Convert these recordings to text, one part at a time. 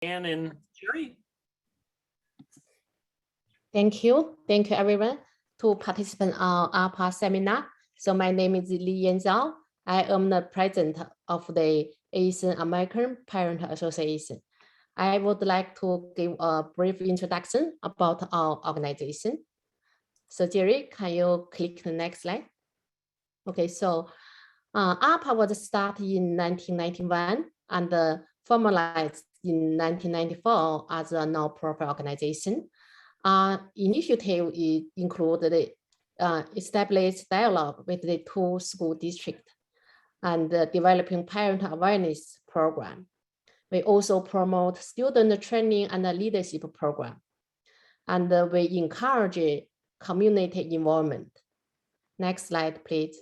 Anne and Jerry. Thank you everyone to participate on AAPA seminar. So my name is Li Yanzhao. I am the president of the Asian American Parent Association. I would like to give a brief introduction about our organization. So Jerry, can you click the next slide? Okay, so AAPA was started in 1991 and formalized in 1994 as a non-profit organization. Initiative included established dialogue with the 2 school districts and developing parent awareness program. We also promote student training and leadership program. And we encourage community involvement. Next slide, please.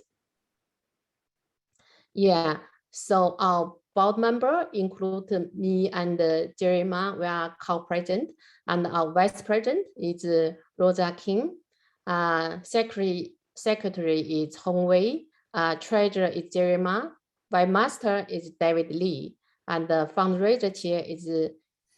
Yeah, so our board member include me and Jerry Ma. We are co-president, and our vice president is Rosa King. Secretary is Hong Wei. Treasurer is Jerry Ma. Vice master is David Lee, and the fundraiser chair is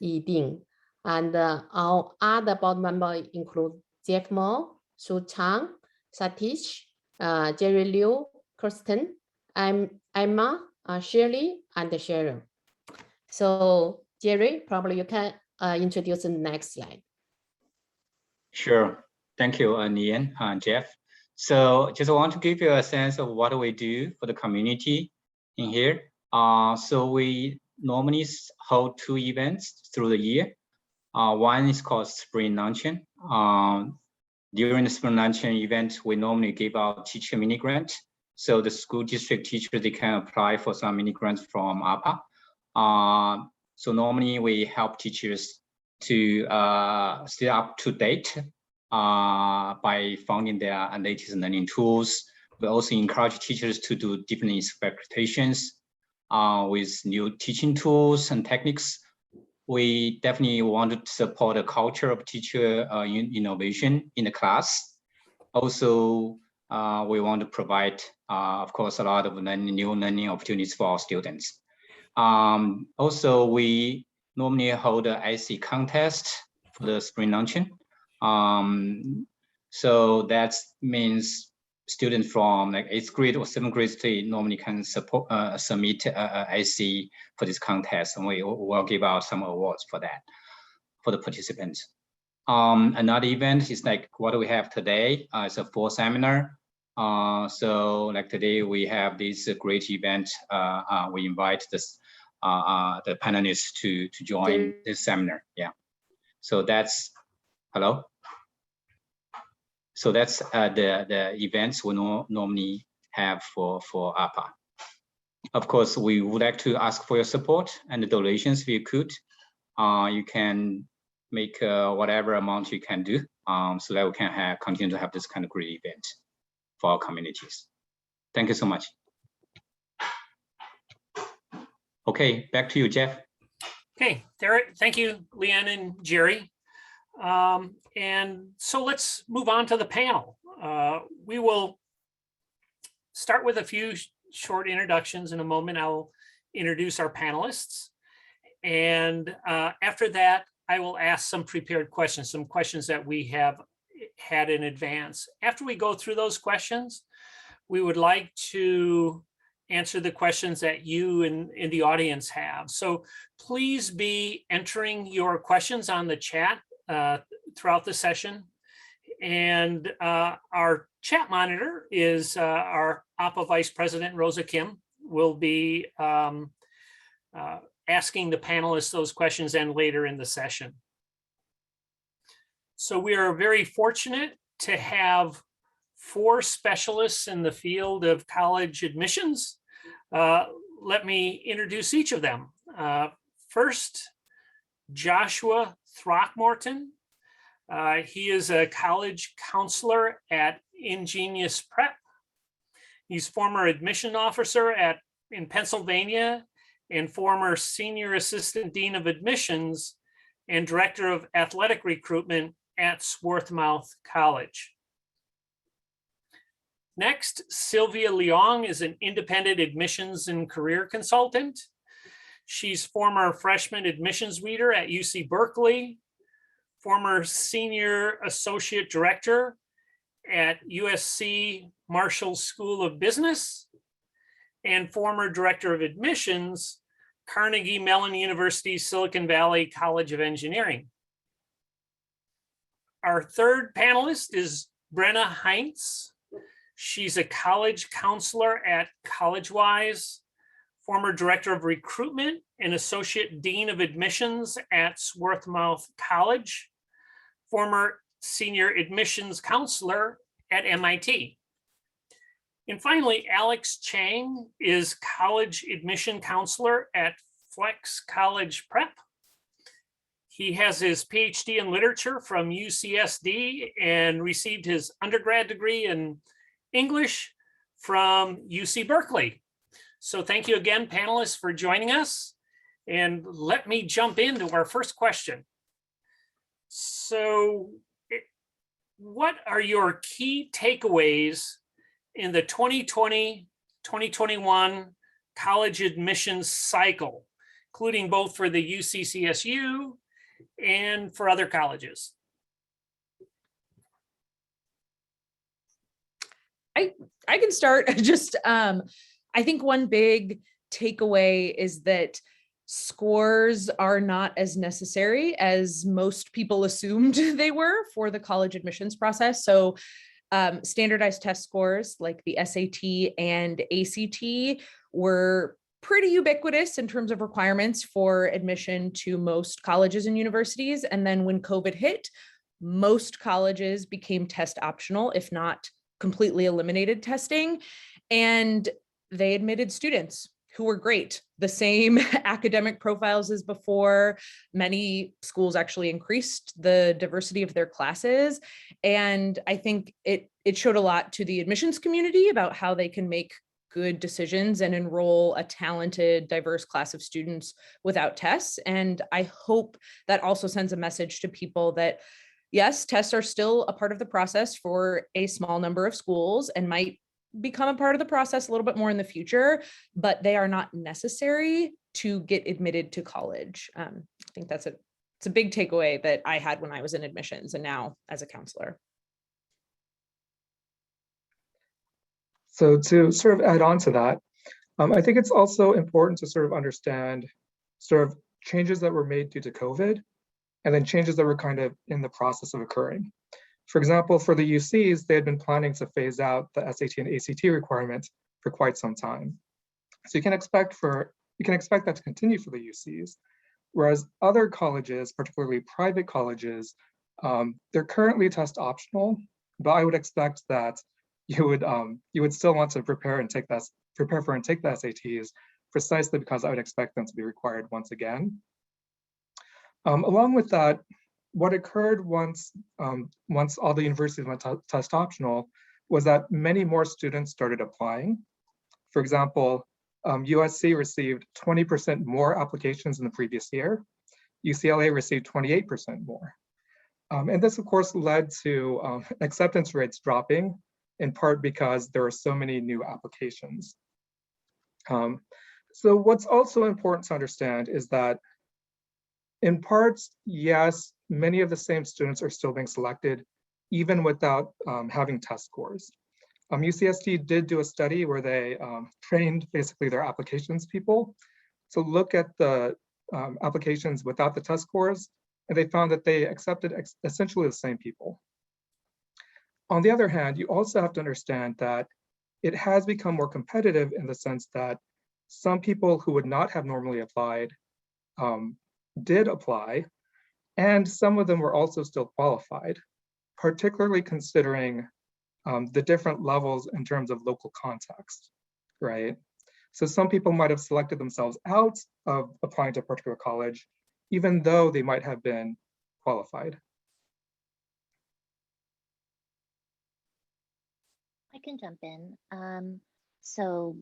Yi Ding. And our other board members include Jeff Moore, Su Chang, Satish, Jerry Liu, Kirsten, Emma, Shirley, and Cheryl. So Jerry, probably you can introduce the next slide. Sure. Thank you, Nian and Jeff. So just want to give you a sense of what we do for the community in here. So we normally hold 2 events through the year. One is called Spring Luncheon. During the Spring Luncheon event, we normally give out teacher mini grant. So the school district teachers, they can apply for some mini grants from AAPA. So normally we help teachers to stay up to date by finding their latest learning tools. We also encourage teachers to do different expectations with new teaching tools and techniques. We definitely want to support a culture of teacher innovation in the class. Also, we want to provide, of course, a lot of new learning opportunities for our students. Also, we normally hold an IC contest for the Spring Luncheon. So that means students from like 8th grade or 7th grade state normally can submit IC for this contest, and we will give out some awards for that, for the participants. Another event is like what we have today. It's a fall seminar. So like today we have this great event. We invite the panelists to join this seminar. Yeah. So that's, hello. So that's the events we normally have for AAPA. Of course, we would like to ask for your support and the donations if you could. You can make whatever amount you can do so that we can continue to have this kind of great event for our communities. Thank you so much. Okay, back to you, Jeff. Okay, thank you, Leanne and Jerry. And so let's move on to the panel. We will start with a few short introductions. In a moment, I'll introduce our panelists. And after that, I will ask some prepared questions, some questions that we have had in advance. After we go through those questions, we would like to answer the questions that you in the audience have. So please be entering your questions on the chat throughout the session. And our chat monitor is our AAPA Vice President, Rosa Kim, will be asking the panelists those questions and later in the session. So we are very fortunate to have 4 specialists in the field of college admissions. Let me introduce each of them. First, Joshua Throckmorton. He is a college counselor at InGenius Prep. He's former admission officer in Pennsylvania and former senior assistant dean of admissions and director of athletic recruitment at Swarthmore College. Next, Sylvia Leong is an independent admissions and career consultant. She's former freshman admissions reader at UC Berkeley, former senior associate director at USC Marshall School of Business, and former director of admissions, Carnegie Mellon University, Silicon Valley College of Engineering. Our third panelist is Brenna Heintz. She's a college counselor at Collegewise, former director of recruitment and associate dean of admissions at Swarthmore College, former senior admissions counselor at MIT. And finally, Alex Chang is college admission counselor at Flex College Prep. He has his PhD in literature from UCSD and received his undergrad degree in English from UC Berkeley. So thank you again, panelists, for joining us. And let me jump into our first question. So what are your key takeaways in the 2020-2021 college admissions cycle, including both for the UCCSU and for other colleges? I can start. Just I think one big takeaway is that scores are not as necessary as most people assumed they were for the college admissions process. So standardized test scores like the SAT and ACT were pretty ubiquitous in terms of requirements for admission to most colleges and universities. And then when COVID hit, most colleges became test optional, if not completely eliminated testing. And they admitted students who were great, the same academic profiles as before. Many schools actually increased the diversity of their classes. And I think it showed a lot to the admissions community about how they can make good decisions and enroll a talented, diverse class of students without tests. And I hope that also sends a message to people that, yes, tests are still a part of the process for a small number of schools and might become a part of the process a little bit more in the future, but they are not necessary to get admitted to college. I think it's a big takeaway that I had when I was in admissions and now as a counselor. So to sort of add on to that, I think it's also important to sort of understand sort of changes that were made due to COVID and then changes that were kind of in the process of occurring. For example, for the UCs, they had been planning to phase out the SAT and ACT requirements for quite some time. So you can expect that to continue for the UCs, whereas other colleges, particularly private colleges, they're currently test optional, but I would expect that you would still want to prepare for and take the SATs, precisely because I would expect them to be required once again. Along with that, what occurred once all the universities went test optional was that many more students started applying. For example, USC received 20% more applications in the previous year. UCLA received 28% more. And this, of course, led to acceptance rates dropping, in part because there are so many new applications. So what's also important to understand is that in parts, yes, many of the same students are still being selected, even without having test scores. UCSD did do a study where they trained basically their applications people to look at the applications without the test scores, and they found that they accepted essentially the same people. On the other hand, you also have to understand that it has become more competitive in the sense that some people who would not have normally applied did apply, and some of them were also still qualified, particularly considering the different levels in terms of local context, right? So some people might have selected themselves out of applying to a particular college, even though they might have been qualified. I can jump in. So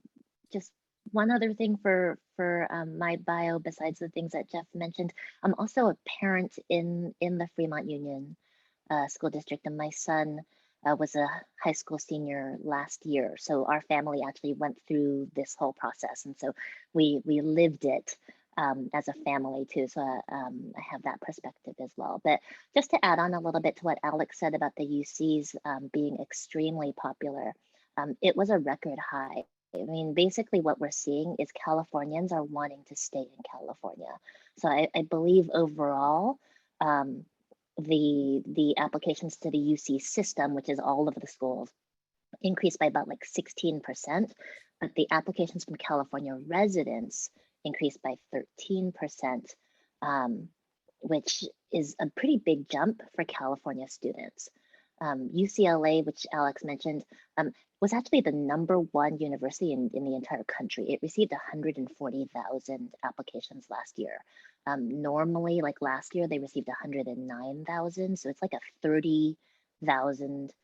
just one other thing for my bio, besides the things that Jeff mentioned, I'm also a parent in the Fremont Union School District, and my son was a high school senior last year. So our family actually went through this whole process, and so we lived it as a family too. So I have that perspective as well. But just to add on a little bit to what Alex said about the UCs being extremely popular, it was a record high. I mean, basically what we're seeing is Californians are wanting to stay in California. So I believe overall, the applications to the UC system, which is all of the schools, increased by about like 16%, but the applications from California residents increased by 13%, which is a pretty big jump for California students. UCLA, which Alex mentioned, was actually the #1 university in the entire country. It received 140,000 applications last year. Normally, like last year, they received 109,000. So it's like a 30,000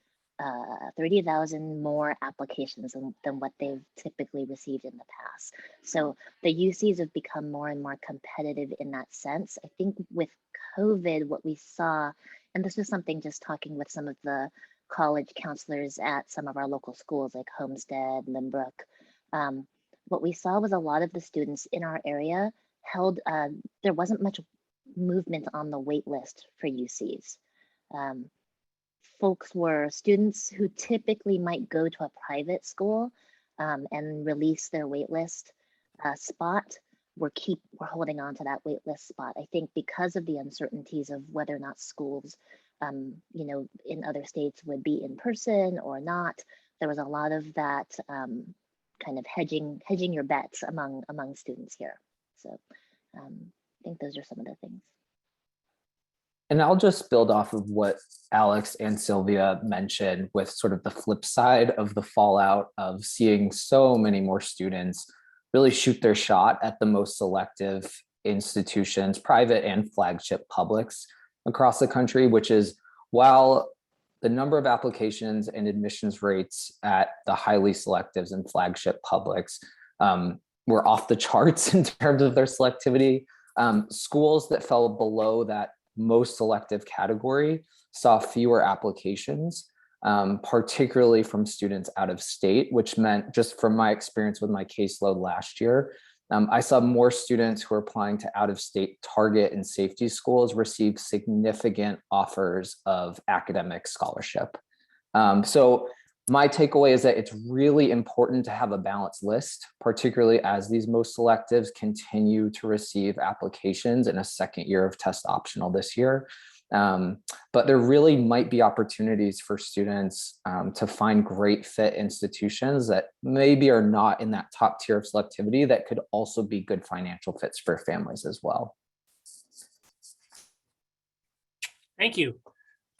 more applications than what they've typically received in the past. So the UCs have become more and more competitive in that sense. I think with COVID, what we saw, and this was something just talking with some of the college counselors at some of our local schools like Homestead, Limbrook, what we saw was a lot of the students in our area held, there wasn't much movement on the wait list for UCs. Folks were students who typically might go to a private school and release their waitlist spot. We're holding on to that waitlist spot. I think because of the uncertainties of whether or not schools, you know, in other states would be in person or not, there was a lot of that kind of hedging your bets among students here. So I think those are some of the things. And I'll just build off of what Alex and Sylvia mentioned with sort of the flip side of the fallout of seeing so many more students really shoot their shot at the most selective institutions, private and flagship publics across the country, which is while the number of applications and admissions rates at the highly selectives and flagship publics were off the charts in terms of their selectivity, schools that fell below that most selective category saw fewer applications, particularly from students out of state, which meant, just from my experience with my caseload last year, I saw more students who are applying to out-of-state target and safety schools receive significant offers of academic scholarship. So my takeaway is that it's really important to have a balanced list, particularly as these most selectives continue to receive applications in a second year of test optional this year. But there really might be opportunities for students to find great fit institutions that maybe are not in that top tier of selectivity that could also be good financial fits for families as well. Thank you.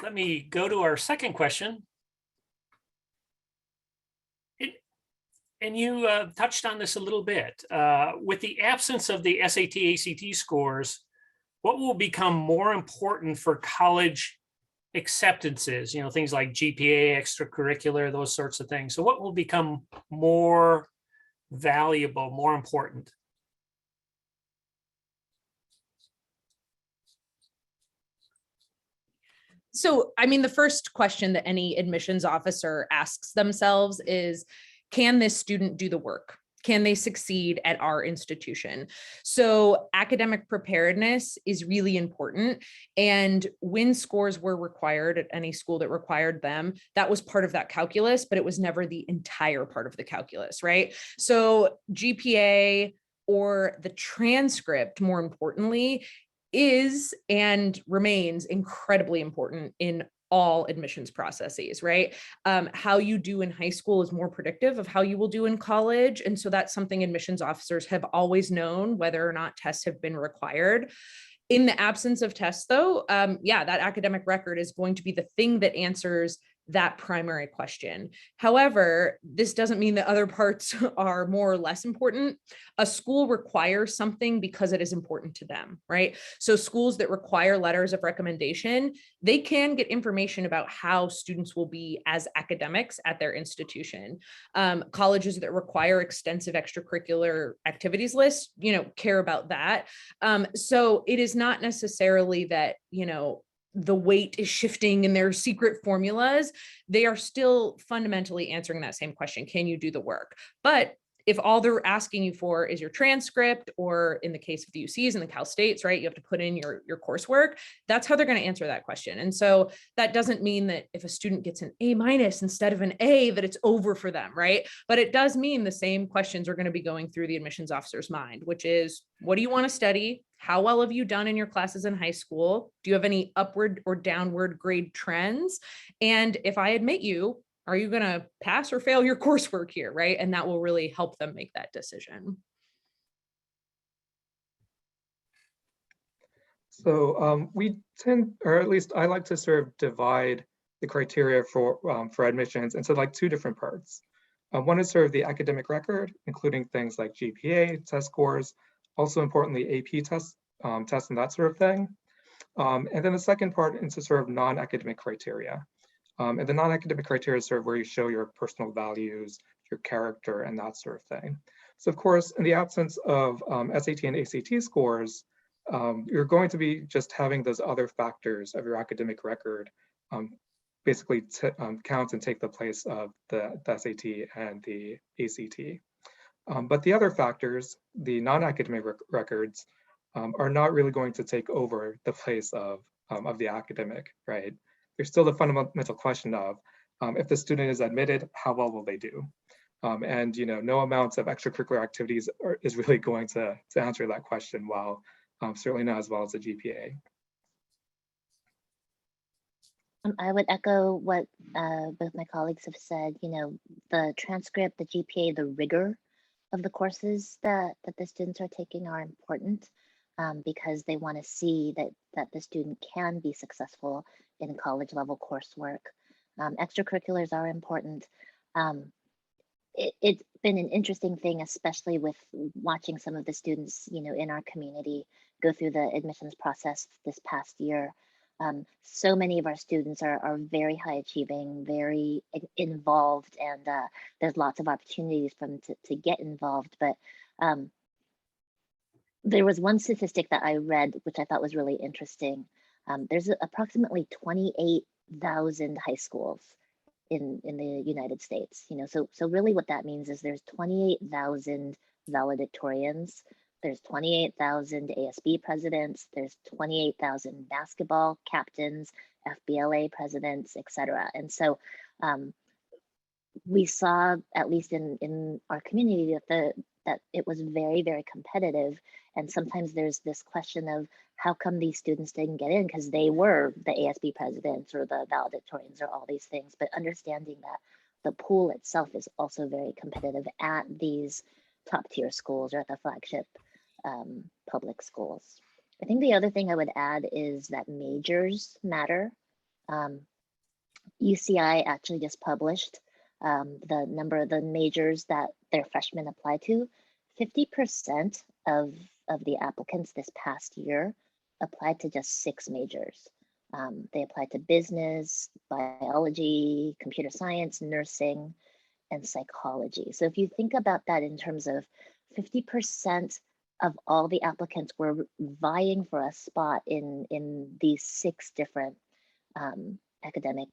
Let me go to our second question. And you touched on this a little bit. With the absence of the SAT, ACT scores, what will become more important for college acceptances? You know, things like GPA, extracurricular, those sorts of things. So what will become more valuable, more important? So, I mean, the first question that any admissions officer asks themselves is, can this student do the work? Can they succeed at our institution? So academic preparedness is really important. And when scores were required at any school that required them, that was part of that calculus, but it was never the entire part of the calculus, right? So GPA or the transcript, more importantly, is and remains incredibly important in all admissions processes, right? How you do in high school is more predictive of how you will do in college. And so that's something admissions officers have always known, whether or not tests have been required. In the absence of tests though, yeah, that academic record is going to be the thing that answers that primary question. However, this doesn't mean that other parts are more or less important. A school requires something because it is important to them, right? So schools that require letters of recommendation, they can get information about how students will be as academics at their institution. Colleges that require extensive extracurricular activities lists, you know, care about that. So it is not necessarily that, you know, the weight is shifting in their secret formulas. They are still fundamentally answering that same question. Can you do the work? But if all they're asking you for is your transcript, or in the case of the UCs and the Cal States, right, you have to put in your coursework, that's how they're going to answer that question. And so that doesn't mean that if a student gets an A- instead of an A, that it's over for them, right? But it does mean the same questions are going to be going through the admissions officer's mind, which is, what do you want to study? How well have you done in your classes in high school? Do you have any upward or downward grade trends? And if I admit you, are you going to pass or fail your coursework here, right? And that will really help them make that decision. So we tend, or at least I like to sort of divide the criteria for admissions into like two different parts. One is sort of the academic record, including things like GPA, test scores, also importantly AP tests and that sort of thing. And then the second part into sort of non-academic criteria. And the non-academic criteria is sort of where you show your personal values, your character, and that sort of thing. So of course, in the absence of SAT and ACT scores, you're going to be just having those other factors of your academic record basically count and take the place of the SAT and the ACT. But the other factors, the non-academic records, are not really going to take over the place of the academic, right? There's still the fundamental question of if the student is admitted, how well will they do? And no amount of extracurricular activities is really going to answer that question well, certainly not as well as a GPA. I would echo what both my colleagues have said. The transcript, the GPA, the rigor of the courses that the students are taking are important because they want to see that the student can be successful in college level coursework. Extracurriculars are important. It's been an interesting thing, especially with watching some of the students, in our community go through the admissions process this past year. So many of our students are very high achieving, very involved, and there's lots of opportunities for them to get involved. But there was one statistic that I read, which I thought was really interesting. There's approximately 28,000 high schools in the United States. So really what that means is there's 28,000 valedictorians. There's 28,000 ASB presidents, there's 28,000 basketball captains, FBLA presidents, etc. And so we saw, at least in our community, that it was very, very competitive. And sometimes there's this question of how come these students didn't get in, because they were the ASB presidents or the valedictorians or all these things, but understanding that the pool itself is also very competitive at these top tier schools or at the flagship public schools. I think the other thing I would add is that majors matter. UCI actually just published the number of the majors that their freshmen apply to. 50% of the applicants this past year applied to just 6 majors. They applied to business, biology, computer science, nursing, and psychology. So if you think about that in terms of 50% of all the applicants were vying for a spot in these 6 different academic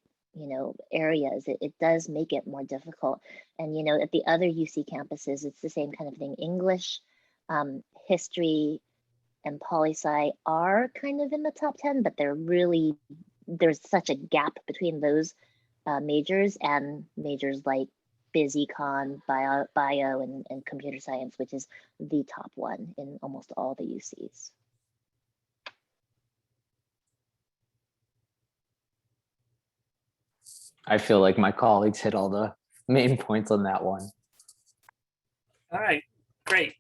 areas, it does make it more difficult. And at the other UC campuses, it's the same kind of thing. English, history, and poli-sci are kind of in the top 10, but there's such a gap between those majors and majors like biz econ, bio and computer science, which is the top one in almost all the UCs. I feel like my colleagues hit all the main points on that one. All right, great.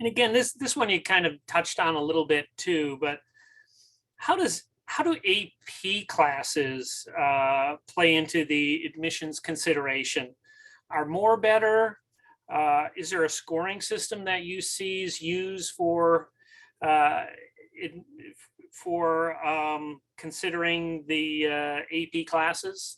And again, this one you kind of touched on a little bit too, but how do AP classes play into the admissions consideration? Are more better? Is there a scoring system that UCs use for considering the AP classes?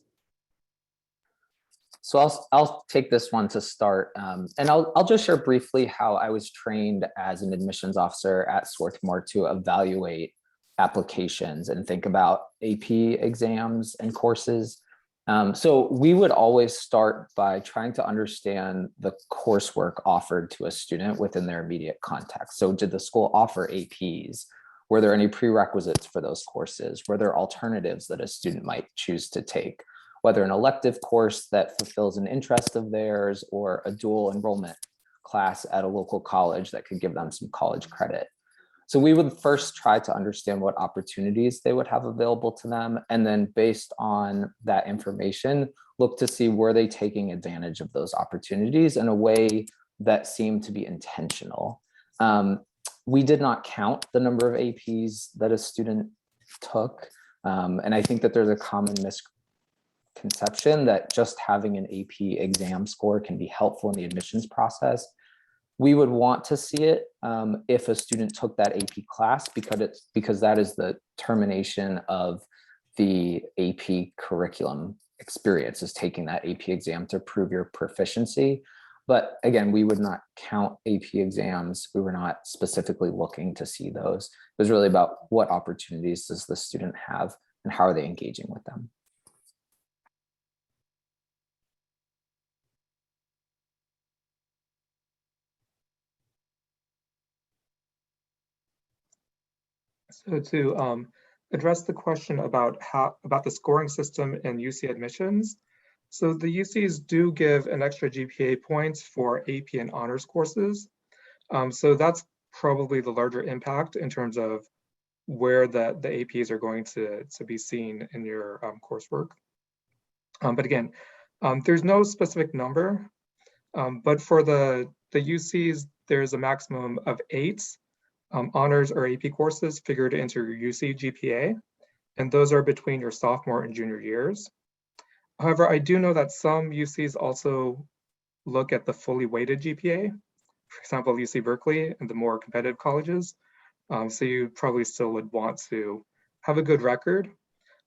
So I'll take this one to start, and I'll just share briefly how I was trained as an admissions officer at Swarthmore to evaluate applications and think about AP exams and courses. So we would always start by trying to understand the coursework offered to a student within their immediate context. So did the school offer APs? Were there any prerequisites for those courses? Were there alternatives that a student might choose to take? Whether an elective course that fulfills an interest of theirs or a dual enrollment class at a local college that could give them some college credit. So we would first try to understand what opportunities they would have available to them. And then based on that information, look to see were they taking advantage of those opportunities in a way that seemed to be intentional. We did not count the number of APs that a student took. And I think that there's a common misconception that just having an AP exam score can be helpful in the admissions process. We would want to see it if a student took that AP class because that is the termination of the AP curriculum experience, is taking that AP exam to prove your proficiency. But again, we would not count AP exams. We were not specifically looking to see those. It was really about what opportunities does the student have and how are they engaging with them. So to address the question about the scoring system in UC admissions, so the UCs do give an extra GPA points for AP and honors courses. So that's probably the larger impact in terms of where the APs are going to be seen in your coursework. But again, there's no specific number, but for the UCs, there's a maximum of 8 honors or AP courses figured into your UC GPA, and those are between your sophomore and junior years. However, I do know that some UCs also look at the fully weighted GPA, for example, UC Berkeley and the more competitive colleges. So you probably still would want to have a good record.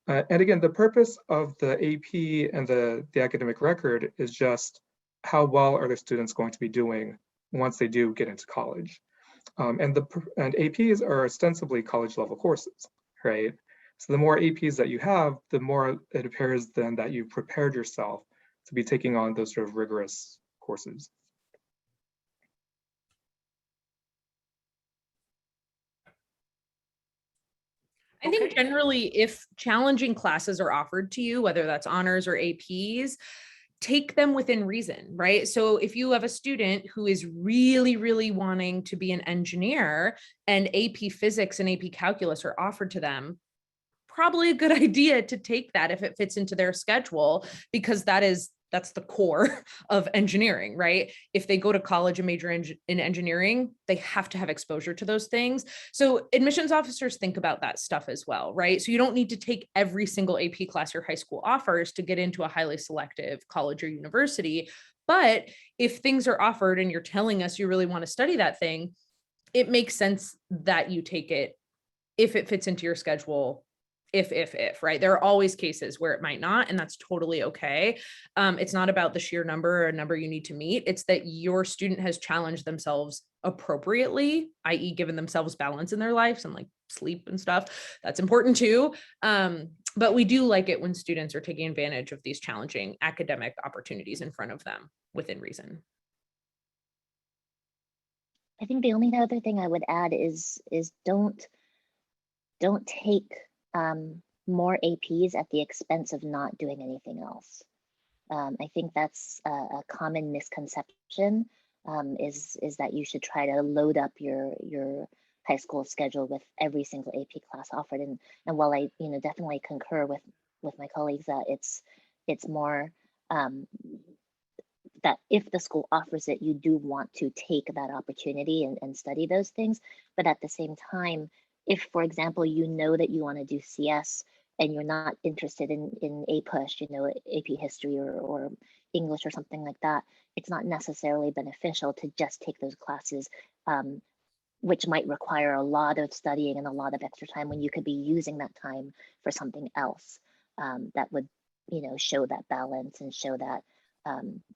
And again, the purpose of the AP and the academic record is just how well are the students going to be doing once they do get into college. And APs are ostensibly college level courses, right? So the more APs that you have, the more it appears then that you've prepared yourself to be taking on those sort of rigorous courses. I think generally if challenging classes are offered to you, whether that's honors or APs, take them within reason, right? So if you have a student who is really, really wanting to be an engineer and AP physics and AP calculus are offered to them, probably a good idea to take that if it fits into their schedule, because that's the core of engineering, right? If they go to college and major in engineering, they have to have exposure to those things. So admissions officers think about that stuff as well, right? So you don't need to take every single AP class your high school offers to get into a highly selective college or university. But if things are offered and you're telling us you really want to study that thing, it makes sense that you take it if it fits into your schedule. If, right? There are always cases where it might not, and that's totally okay. It's not about the sheer number or a number you need to meet. It's that your student has challenged themselves appropriately, i.e. given themselves balance in their lives and like sleep and stuff. That's important too. But we do like it when students are taking advantage of these challenging academic opportunities in front of them within reason. I think the only other thing I would add is don't take more APs at the expense of not doing anything else. I think that's a common misconception, is that you should try to load up your high school schedule with every single AP class offered. And while I definitely concur with my colleagues that it's more that if the school offers it, you do want to take that opportunity and study those things. But at the same time, if, for example, you know that you want to do CS and you're not interested in APUSH, AP history or English or something like that, it's not necessarily beneficial to just take those classes, which might require a lot of studying and a lot of extra time when you could be using that time for something else that would, show that balance and show that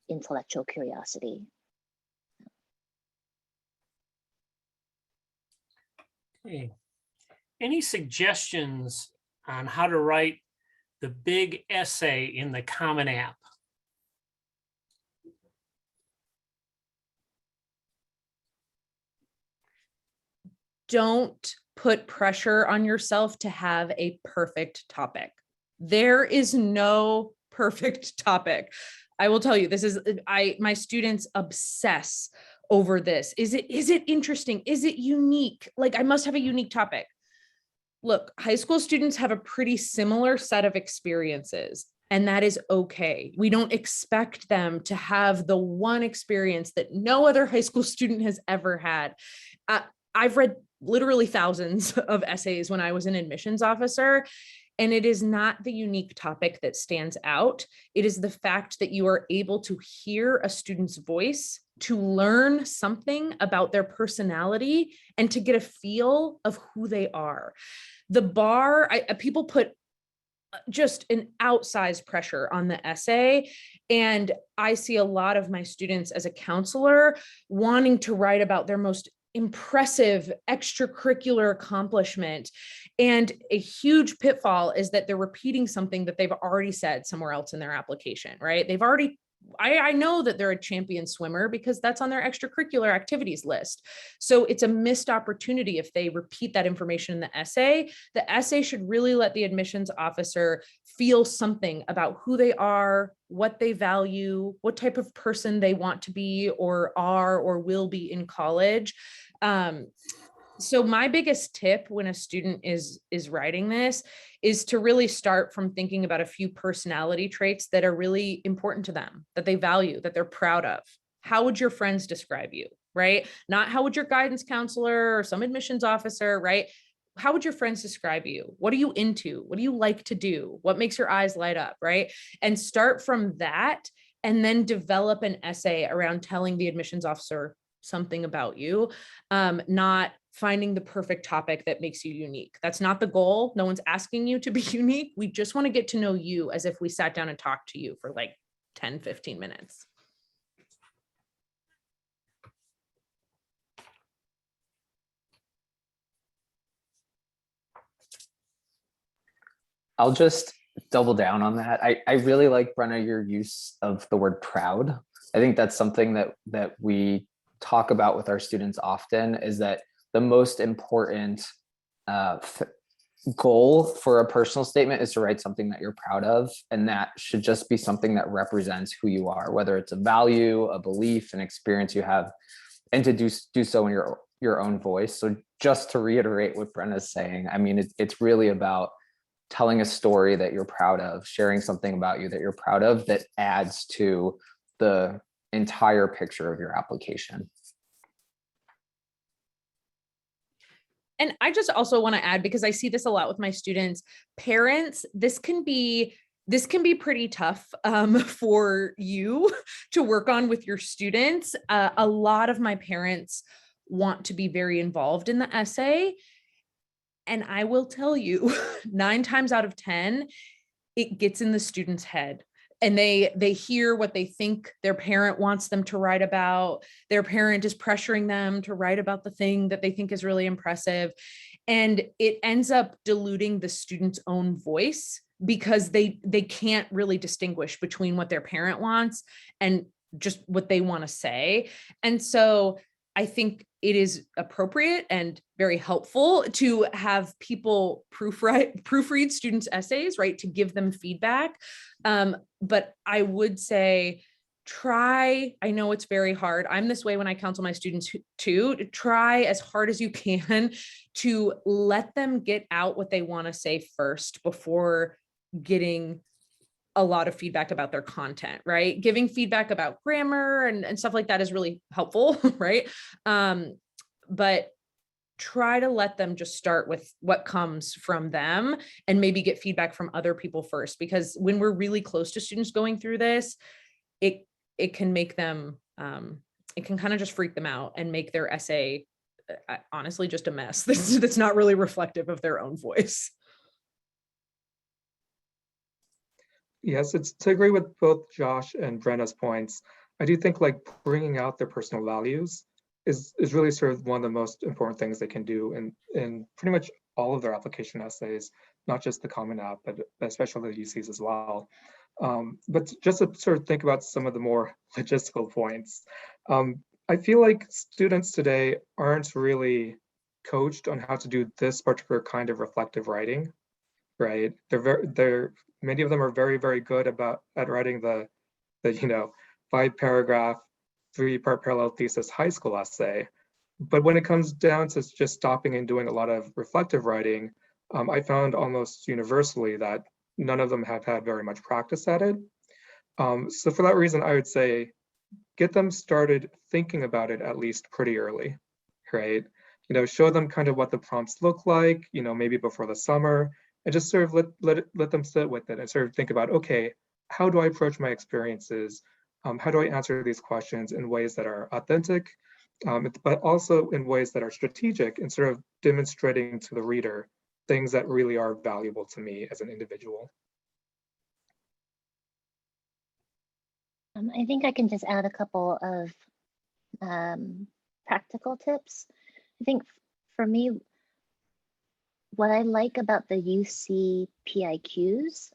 intellectual curiosity. Okay. Any suggestions on how to write the big essay in the Common App? Don't put pressure on yourself to have a perfect topic. There is no perfect topic. I will tell you, this is, my students obsess over this. Is it interesting? Is it unique? Like, I must have a unique topic. Look, high school students have a pretty similar set of experiences, and that is okay. We don't expect them to have the one experience that no other high school student has ever had. I've read literally thousands of essays when I was an admissions officer, and it is not the unique topic that stands out. It is the fact that you are able to hear a student's voice, to learn something about their personality, and to get a feel of who they are. The bar, people put just an outsized pressure on the essay. And I see a lot of my students as a counselor wanting to write about their most impressive extracurricular accomplishment. And a huge pitfall is that they're repeating something that they've already said somewhere else in their application, right? They've already, I know that they're a champion swimmer because that's on their extracurricular activities list. So it's a missed opportunity if they repeat that information in the essay. The essay should really let the admissions officer feel something about who they are, what they value, what type of person they want to be or are or will be in college. So my biggest tip when a student is writing this is to really start from thinking about a few personality traits that are really important to them, that they value, that they're proud of. How would your friends describe you, right? Not how would your guidance counselor or some admissions officer, right? How would your friends describe you? What are you into? What do you like to do? What makes your eyes light up, right? And start from that and then develop an essay around telling the admissions officer something about you, not finding the perfect topic that makes you unique. That's not the goal. No one's asking you to be unique. We just want to get to know you as if we sat down and talked to you for like 10, 15 minutes. I'll just double down on that. I really like, Brenna, your use of the word proud. I think that's something that we talk about with our students often, is that the most important goal for a personal statement is to write something that you're proud of. And that should just be something that represents who you are, whether it's a value, a belief, an experience you have, and to do so in your own voice. So just to reiterate what Brenna's saying, I mean, it's really about telling a story that you're proud of, sharing something about you that you're proud of that adds to the entire picture of your application. And I just also want to add, because I see this a lot with my students, parents, this can be pretty tough for you to work on with your students. A lot of my parents want to be very involved in the essay. And I will tell you, 9 times out of 10, it gets in the student's head. And they hear what they think their parent wants them to write about. Their parent is pressuring them to write about the thing that they think is really impressive. And it ends up diluting the student's own voice because they can't really distinguish between what their parent wants and just what they want to say. And so I think it is appropriate and very helpful to have people proofread students' essays, right, to give them feedback. But I would say I know it's very hard. I'm this way when I counsel my students too, to try as hard as you can to let them get out what they want to say first before getting a lot of feedback about their content, right? Giving feedback about grammar and stuff like that is really helpful, right? But try to let them just start with what comes from them and maybe get feedback from other people first, because when we're really close to students going through this, it can make them, it can kind of just freak them out and make their essay honestly just a mess that's not really reflective of their own voice. Yes, it's to agree with both Josh and Brenna's points. I do think like bringing out their personal values is really sort of one of the most important things they can do in pretty much all of their application essays, not just the Common App, but especially the UCs as well. But just to sort of think about some of the more logistical points, I feel like students today aren't really coached on how to do this particular kind of reflective writing, right? Many of them are very, very good at writing the 5-paragraph, 3-part parallel thesis high school essay. But when it comes down to just stopping and doing a lot of reflective writing, I found almost universally that none of them have had very much practice at it. So for that reason, I would say, get them started thinking about it at least pretty early, right? Show them kind of what the prompts look like, maybe before the summer, and just sort of let them sit with it and sort of think about, okay, how do I approach my experiences? How do I answer these questions in ways that are authentic, but also in ways that are strategic and sort of demonstrating to the reader things that really are valuable to me as an individual. I think I can just add a couple of practical tips. I think for me, what I like about the UC PIQs,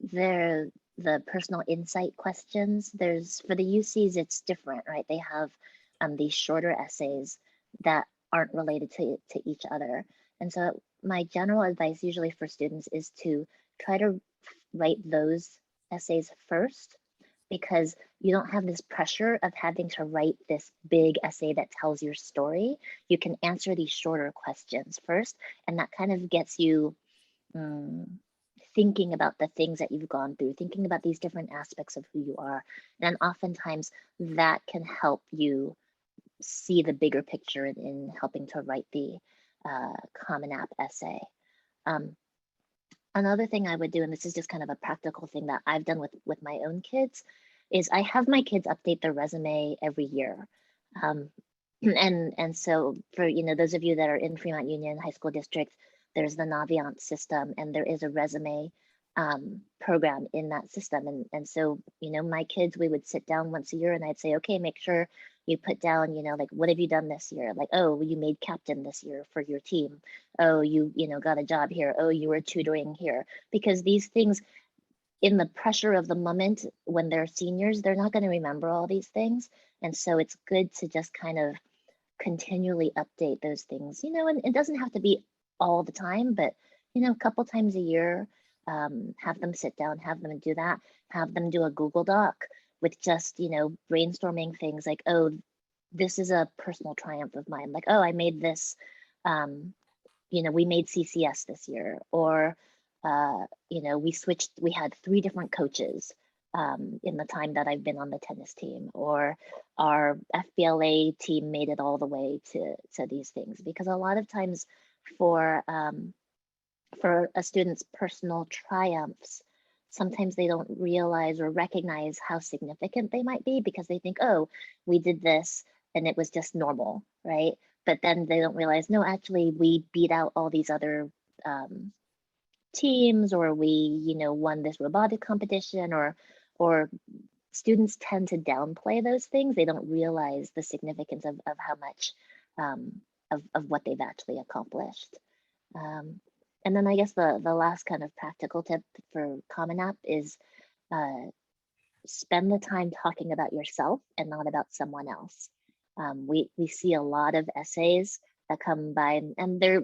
they're the personal insight questions. For the UCs, it's different, right? They have these shorter essays that aren't related to each other. And so my general advice usually for students is to try to write those essays first, because you don't have this pressure of having to write this big essay that tells your story. You can answer these shorter questions first, and that kind of gets you thinking about the things that you've gone through, thinking about these different aspects of who you are. And oftentimes that can help you see the bigger picture in helping to write the Common App essay. Another thing I would do, and this is just kind of a practical thing that I've done with my own kids, is I have my kids update their resume every year. And so for those of you that are in Fremont Union High School District, there's the Naviance system, and there is a resume program in that system. And so, my kids, we would sit down once a year and I'd say, okay, make sure you put down, like, what have you done this year? Like, oh, you made captain this year for your team. Oh, you got a job here. Oh, you were tutoring here. Because these things, in the pressure of the moment when they're seniors, they're not going to remember all these things. And so it's good to just kind of continually update those things, and it doesn't have to be all the time, but, a couple times a year, have them sit down, have them do that, have them do a Google Doc with just, brainstorming things like, oh, this is a personal triumph of mine. Like, oh, I made this, we made CCS this year, or, we had 3 different coaches in the time that I've been on the tennis team, or our FBLA team made it all the way to these things. Because a lot of times for a student's personal triumphs, sometimes they don't realize or recognize how significant they might be, because they think, oh, we did this and it was just normal, right? But then they don't realize, no, actually we beat out all these other teams, or we, won this robotic competition, or students tend to downplay those things. They don't realize the significance of how much of what they've actually accomplished. And then I guess the last kind of practical tip for Common App is spend the time talking about yourself and not about someone else. We see a lot of essays that come by, and they're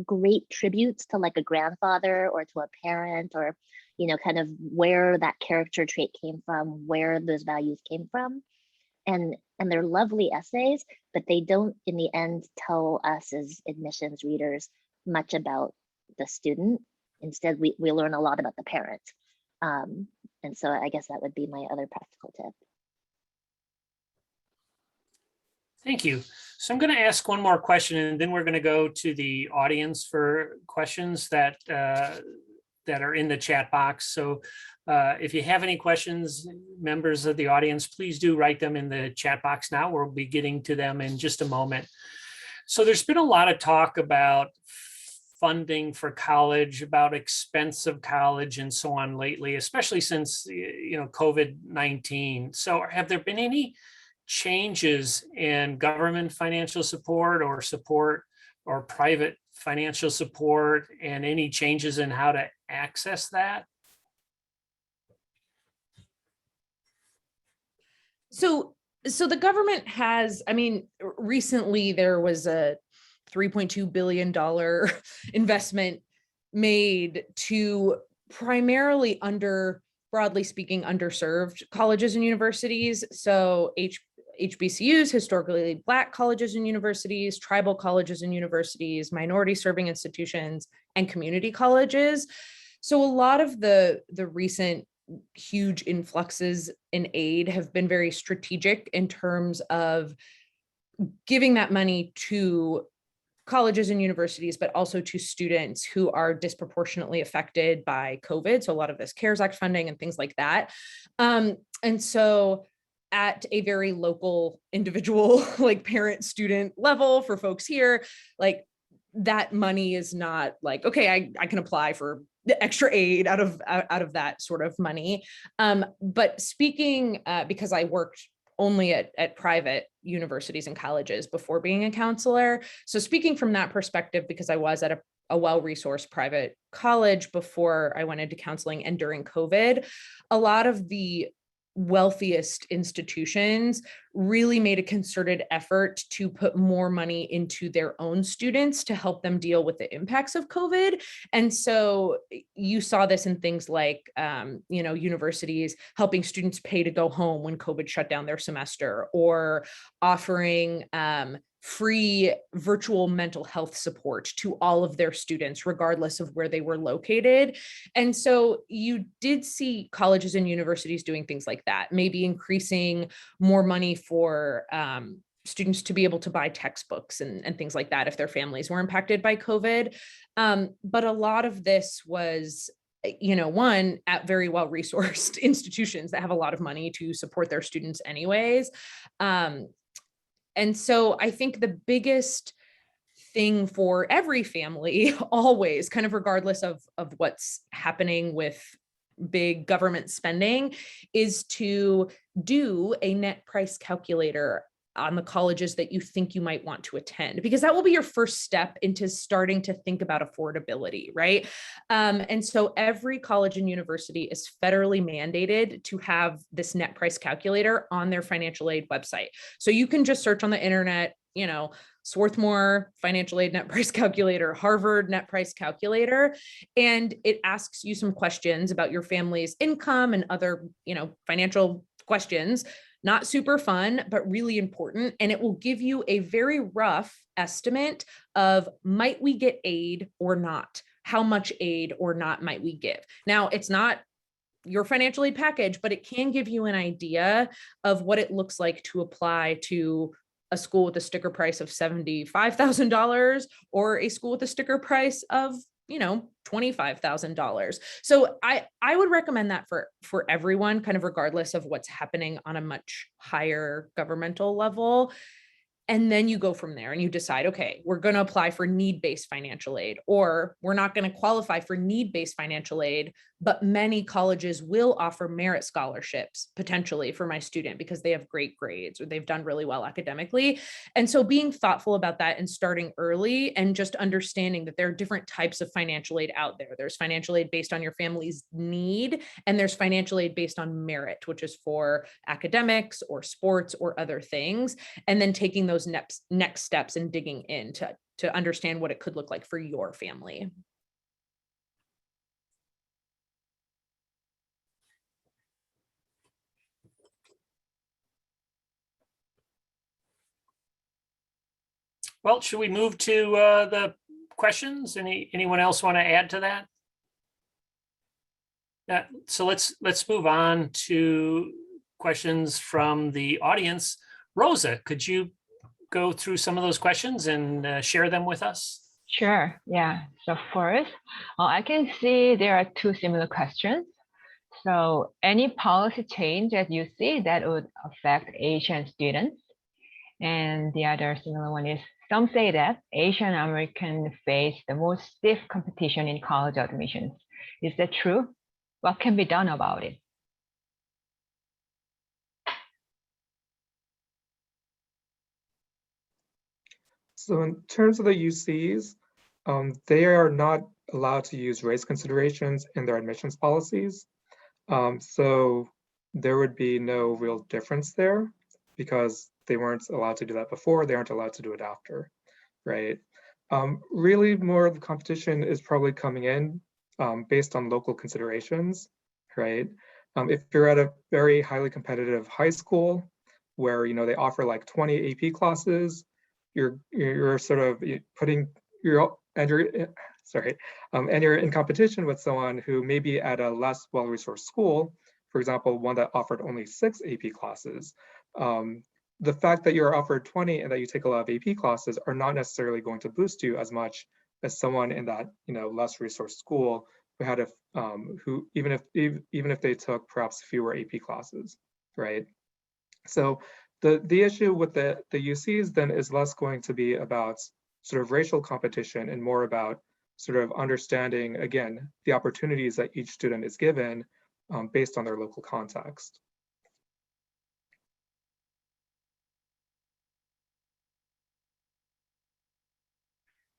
great tributes to like a grandfather or to a parent, or kind of where that character trait came from, where those values came from. And they're lovely essays, but they don't in the end tell us as admissions readers much about the student. Instead, we learn a lot about the parent. And so I guess that would be my other practical tip. Thank you. So I'm going to ask one more question, and then we're going to go to the audience for questions that are in the chat box. So if you have any questions, members of the audience, please do write them in the chat box now. We'll be getting to them in just a moment. So there's been a lot of talk about funding for college, about expense of college and so on lately, especially since, COVID-19. So have there been any changes in government financial support or support or private financial support, and any changes in how to access that? So the government has, I mean, recently there was a $3.2 billion investment made to primarily broadly speaking, underserved colleges and universities. So HBCUs, historically Black colleges and universities, tribal colleges and universities, minority serving institutions, and community colleges. So a lot of the recent huge influxes in aid have been very strategic in terms of giving that money to colleges and universities, but also to students who are disproportionately affected by COVID. So a lot of this CARES Act funding and things like that. And so at a very local individual, like parent student level for folks here, like that money is not like, okay, I can apply for the extra aid out of that sort of money. But speaking, because I worked only at private universities and colleges before being a counselor. So speaking from that perspective, because I was at a well-resourced private college before I went into counseling and during COVID, a lot of the wealthiest institutions really made a concerted effort to put more money into their own students to help them deal with the impacts of COVID. And so you saw this in things like, universities helping students pay to go home when COVID shut down their semester, or offering free virtual mental health support to all of their students, regardless of where they were located. And so you did see colleges and universities doing things like that, maybe increasing more money for students to be able to buy textbooks and things like that if their families were impacted by COVID. But a lot of this was, one, at very well-resourced institutions that have a lot of money to support their students anyways. And so I think the biggest thing for every family, always, kind of regardless of what's happening with big government spending, is to do a net price calculator on the colleges that you think you might want to attend, because that will be your first step into starting to think about affordability, right? And so every college and university is federally mandated to have this net price calculator on their financial aid website. So you can just search on the internet, Swarthmore financial aid net price calculator, Harvard net price calculator, and it asks you some questions about your family's income and other, financial questions. Not super fun, but really important. And it will give you a very rough estimate of, might we get aid or not? How much aid or not might we give? Now, it's not your financial aid package, but it can give you an idea of what it looks like to apply to a school with a sticker price of $75,000 or a school with a sticker price of $25,000. So I would recommend that for everyone, kind of regardless of what's happening on a much higher governmental level. And then you go from there and you decide, okay, we're going to apply for need-based financial aid, or we're not going to qualify for need-based financial aid, but many colleges will offer merit scholarships potentially for my student because they have great grades or they've done really well academically. And so being thoughtful about that and starting early, and just understanding that there are different types of financial aid out there. There's financial aid based on your family's need, and there's financial aid based on merit, which is for academics or sports or other things. And then taking those next steps and digging in to understand what it could look like for your family. Well, should we move to the questions? Anyone else want to add to that? Yeah, so let's move on to questions from the audience. Rosa, could you go through some of those questions and share them with us? Sure, yeah. So first, I can see there are two similar questions. So any policy change that you see that would affect Asian students? And the other similar one is, some say that Asian Americans face the most stiff competition in college admissions. Is that true? What can be done about it? So in terms of the UCs, they are not allowed to use race considerations in their admissions policies. So there would be no real difference there because they weren't allowed to do that before, they aren't allowed to do it after, right? Really more of the competition is probably coming in based on local considerations, right? If you're at a very highly competitive high school where they offer like 20 AP classes, you're sort of putting and you're in competition with someone who may be at a less well-resourced school, for example, one that offered only 6 AP classes. The fact that you're offered 20 and that you take a lot of AP classes are not necessarily going to boost you as much as someone in that less resourced school who had who even if they took perhaps fewer AP classes, right? So the issue with the UCs then is less going to be about sort of racial competition and more about sort of understanding, again, the opportunities that each student is given based on their local context.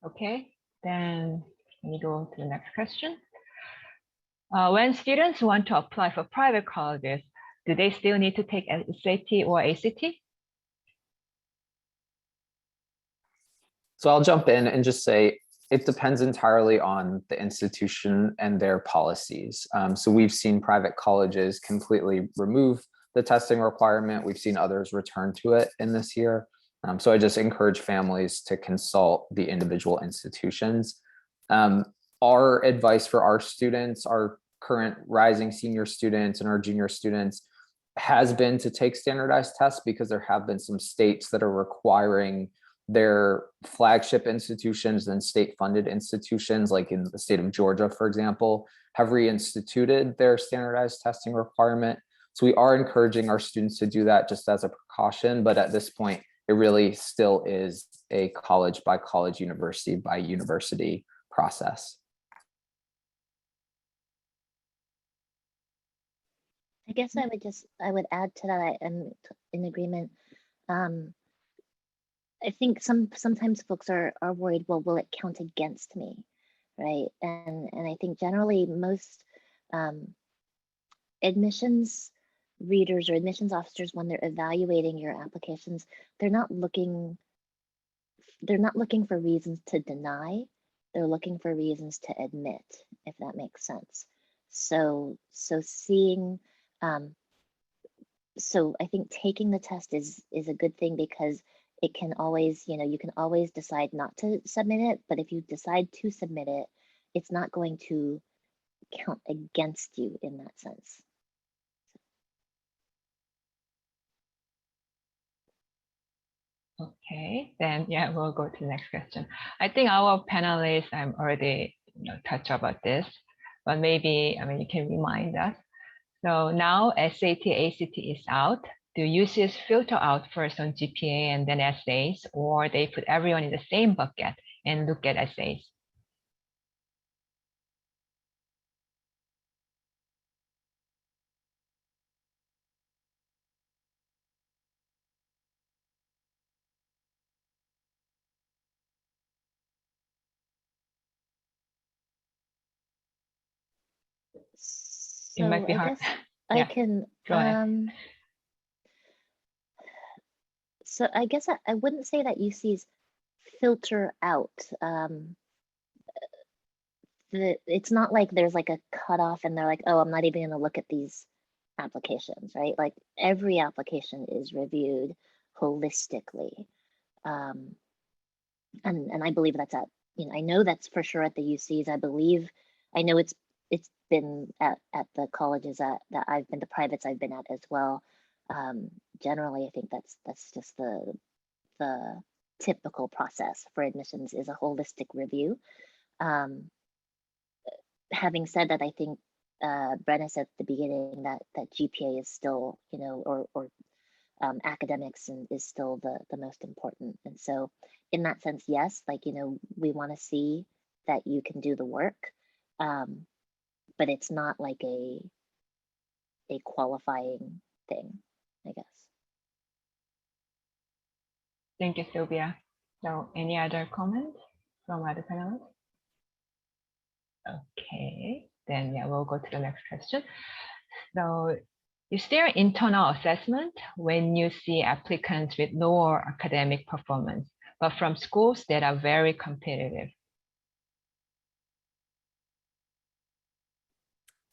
Okay, then let me go to the next question. When students want to apply for private colleges, do they still need to take SAT or ACT? So I'll jump in and just say it depends entirely on the institution and their policies. So we've seen private colleges completely remove the testing requirement. We've seen others return to it in this year. So I just encourage families to consult the individual institutions. Our advice for our students, our current rising senior students and our junior students, has been to take standardized tests because there have been some states that are requiring their flagship institutions and state-funded institutions, like in the state of Georgia, for example, have reinstituted their standardized testing requirement. So we are encouraging our students to do that just as a precaution, but at this point, it really still is a college by college, university by university process. I guess I would add to that. I am in agreement. I think sometimes folks are worried, well, will it count against me, right? And I think generally most admissions readers or admissions officers, when they're evaluating your applications, they're not looking for reasons to deny. They're looking for reasons to admit, if that makes sense. So seeing, so I think taking the test is a good thing because it can always, you can always decide not to submit it, but if you decide to submit it, it's not going to count against you in that sense. Okay, then yeah, we'll go to the next question. I think our panelists, I'm already touched about this, but maybe, you can remind us. So now SAT, ACT is out. Do UCs filter out first on GPA and then essays, or they put everyone in the same bucket and look at essays? So it might be I hard. guess Yeah, I can, go ahead. so I guess I wouldn't say that UCs filter out. It's not like there's like a cutoff and they're like, oh, I'm not even gonna look at these applications, right? Like every application is reviewed holistically. And I believe that's at, I know that's for sure at the UCs. I know it's been at the colleges that I've been, the privates I've been at as well. Generally, I think that's just the typical process for admissions is a holistic review. Having said that, I think Brenna said at the beginning that GPA is still, or academics is still the most important. And so in that sense, yes, like, we want to see that you can do the work, but it's not like a qualifying thing, I guess. Thank you, Sylvia. So any other comments from other panelists? Okay, then yeah, we'll go to the next question. So is there internal assessment when you see applicants with lower academic performance, but from schools that are very competitive?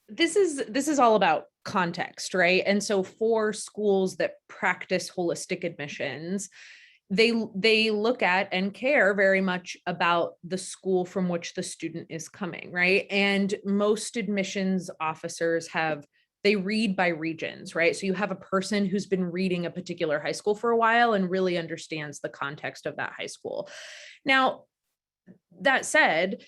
This is all about context, right? And so for schools that practice holistic admissions, they look at and care very much about the school from which the student is coming, right? And most admissions officers they read by regions, right? So you have a person who's been reading a particular high school for a while and really understands the context of that high school. Now, that said,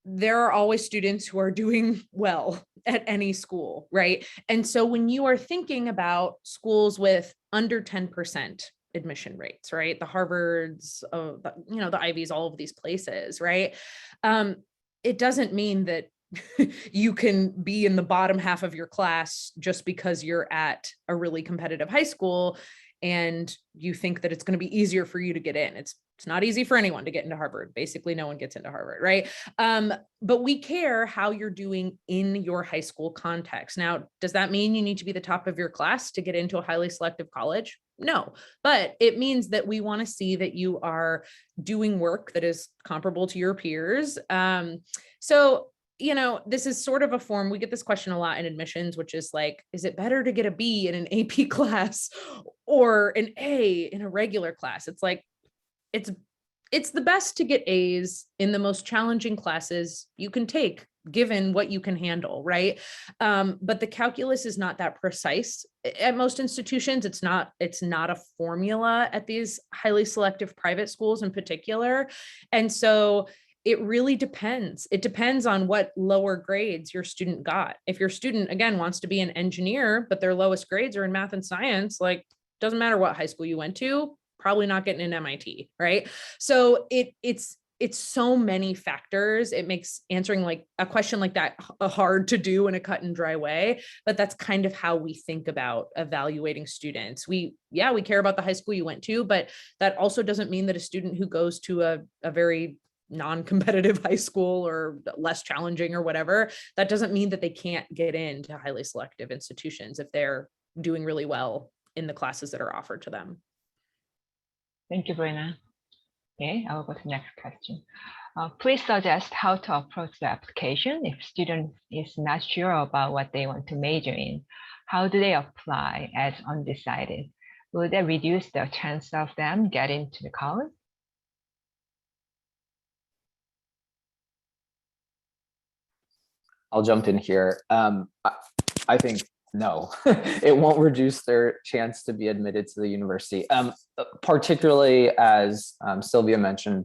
there are always students who are doing well at any school, right? And so when you are thinking about schools with under 10% admission rates, right? The Harvards, the Ivies, all of these places, right? It doesn't mean that you can be in the bottom half of your class just because you're at a really competitive high school and you think that it's going to be easier for you to get in. It's not easy for anyone to get into Harvard. Basically, no one gets into Harvard, right? But we care how you're doing in your high school context. Now, does that mean you need to be the top of your class to get into a highly selective college? No, but it means that we want to see that you are doing work that is comparable to your peers. So, this is sort of a form, we get this question a lot in admissions, which is like, is it better to get a B in an AP class or an A in a regular class? It's like, it's the best to get A's in the most challenging classes you can take, given what you can handle, right? But the calculus is not that precise at most institutions. It's not a formula at these highly selective private schools in particular. And so it really depends. It depends on what lower grades your student got. If your student, again, wants to be an engineer, but their lowest grades are in math and science, like, doesn't matter what high school you went to, probably not getting an MIT, right? So it's so many factors. It makes answering like a question like that hard to do in a cut and dry way, but that's kind of how we think about evaluating students. We care about the high school you went to, but that also doesn't mean that a student who goes to a very non-competitive high school or less challenging or whatever, that doesn't mean that they can't get into highly selective institutions if they're doing really well in the classes that are offered to them. Thank you, Brenna. Okay, I will go to the next question. Please suggest how to approach the application if student is not sure about what they want to major in. How do they apply as undecided? Will that reduce the chance of them getting to the college? I'll jump in here. I think no, it won't reduce their chance to be admitted to the university. Particularly as Sylvia mentioned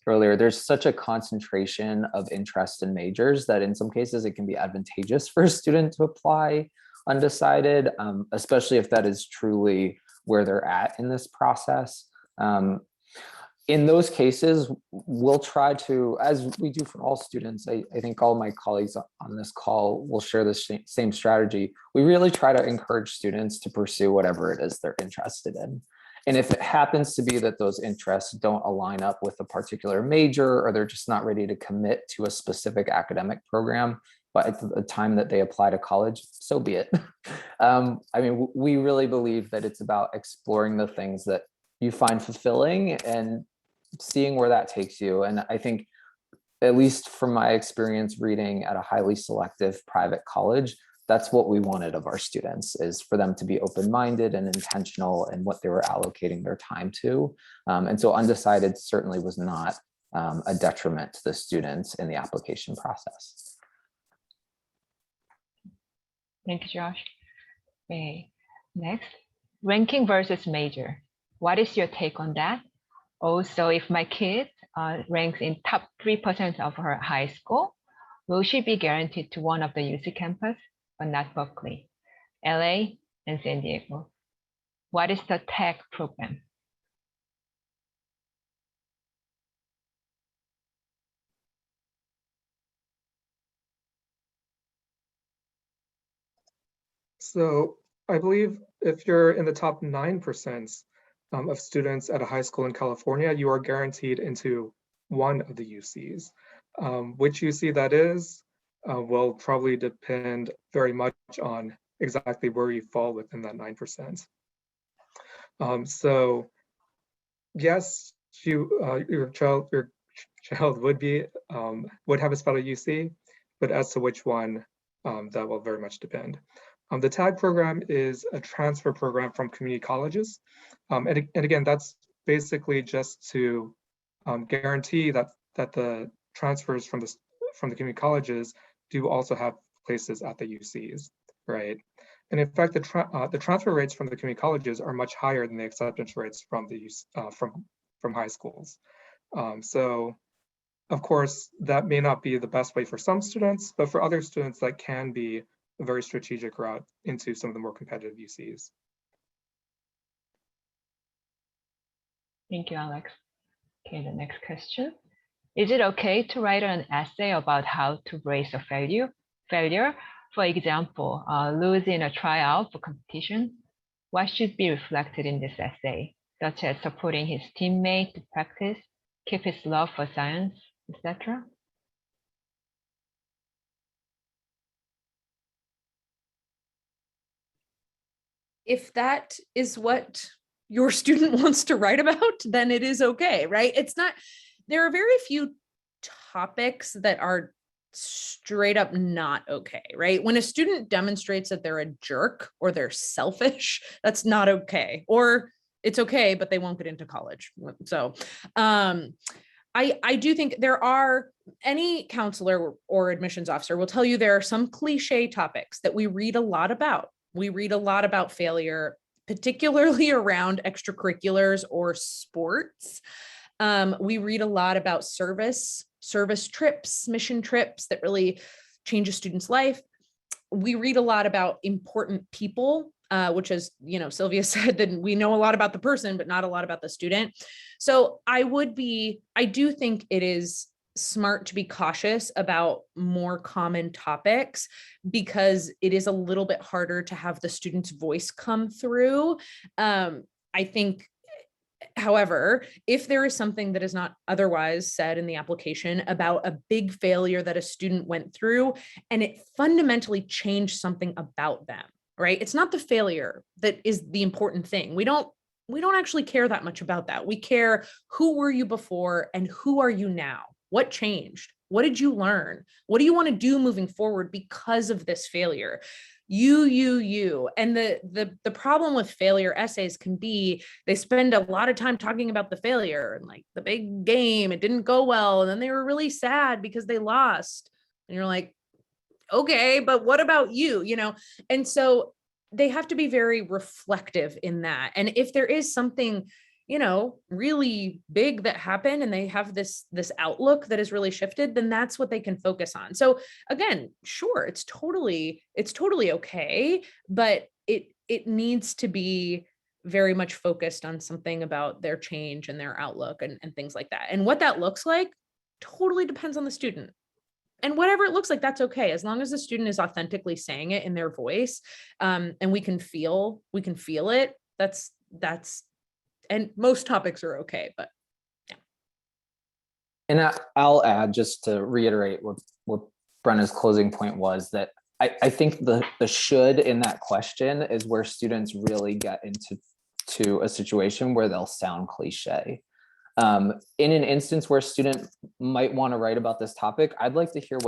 earlier, there's such a concentration of interest in majors that in some cases it can be advantageous for a student to apply undecided, especially if that is truly where they're at in this process. In those cases, we'll try to, as we do for all students, I think all my colleagues on this call will share the same strategy. We really try to encourage students to pursue whatever it is they're interested in. And if it happens to be that those interests don't align up with a particular major, or they're just not ready to commit to a specific academic program, but at the time that they apply to college, so be it. I mean, we really believe that it's about exploring the things that you find fulfilling and seeing where that takes you. And I think, at least from my experience reading at a highly selective private college, that's what we wanted of our students, is for them to be open-minded and intentional in what they were allocating their time to. And so undecided certainly was not a detriment to the students in the application process. Thank you, Josh. Okay, next, ranking versus major. What is your take on that? Also, if my kid ranks in top 3% of her high school, will she be guaranteed to one of the UC campus, but not Berkeley, LA, and San Diego? What is the tech program? So I believe if you're in the top 9%, of students at a high school in California, you are guaranteed into one of the UCs. Which UC that is will probably depend very much on exactly where you fall within that 9%. So yes, your child would have a spot at UC, but as to which one, that will very much depend. The TAG program is a transfer program from community colleges. And again, that's basically just to guarantee that the transfers from the community colleges do also have places at the UCs, right? And in fact, the transfer rates from the community colleges are much higher than the acceptance rates from the from high schools. So of course, that may not be the best way for some students, but for other students, that can be a very strategic route into some of the more competitive UCs. Thank you, Alex. Okay, the next question. Is it okay to write an essay about how to brace a failure? For example, losing a tryout for competition. What should be reflected in this essay, such as supporting his teammate to practice, keep his love for science, etc.? If that is what your student wants to write about, then it is okay, right? It's not, there are very few topics that are straight up not okay, right? When a student demonstrates that they're a jerk or they're selfish, that's not okay. Or it's okay, but they won't get into college. So I do think there are, any counselor or admissions officer will tell you there are some cliche topics that we read a lot about. We read a lot about failure, particularly around extracurriculars or sports. We read a lot about service trips, mission trips that really change a student's life. We read a lot about important people, which is, Sylvia said that we know a lot about the person, but not a lot about the student. So I do think it is smart to be cautious about more common topics because it is a little bit harder to have the student's voice come through. I think, however, if there is something that is not otherwise said in the application about a big failure that a student went through and it fundamentally changed something about them, right? It's not the failure that is the important thing. We don't actually care that much about that. We care, who were you before and who are you now? What changed? What did you learn? What do you want to do moving forward because of this failure? You. And the problem with failure essays can be they spend a lot of time talking about the failure and like the big game, it didn't go well. And then they were really sad because they lost. And you're like, okay, but what about you? And so they have to be very reflective in that. And if there is something, really big that happened and they have this outlook that is really shifted, then that's what they can focus on. So again, sure, it's totally okay, but it needs to be very much focused on something about their change and their outlook and things like that. And what that looks like totally depends on the student. And whatever it looks like, that's okay. As long as the student is authentically saying it in their voice, and we can feel it, that's, and most topics are okay, but yeah. And I'll add, just to reiterate what Brenna's closing point was, that I think the should in that question is where students really get into a situation where they'll sound cliche. In an instance where a student might want to write about this topic, I'd like to hear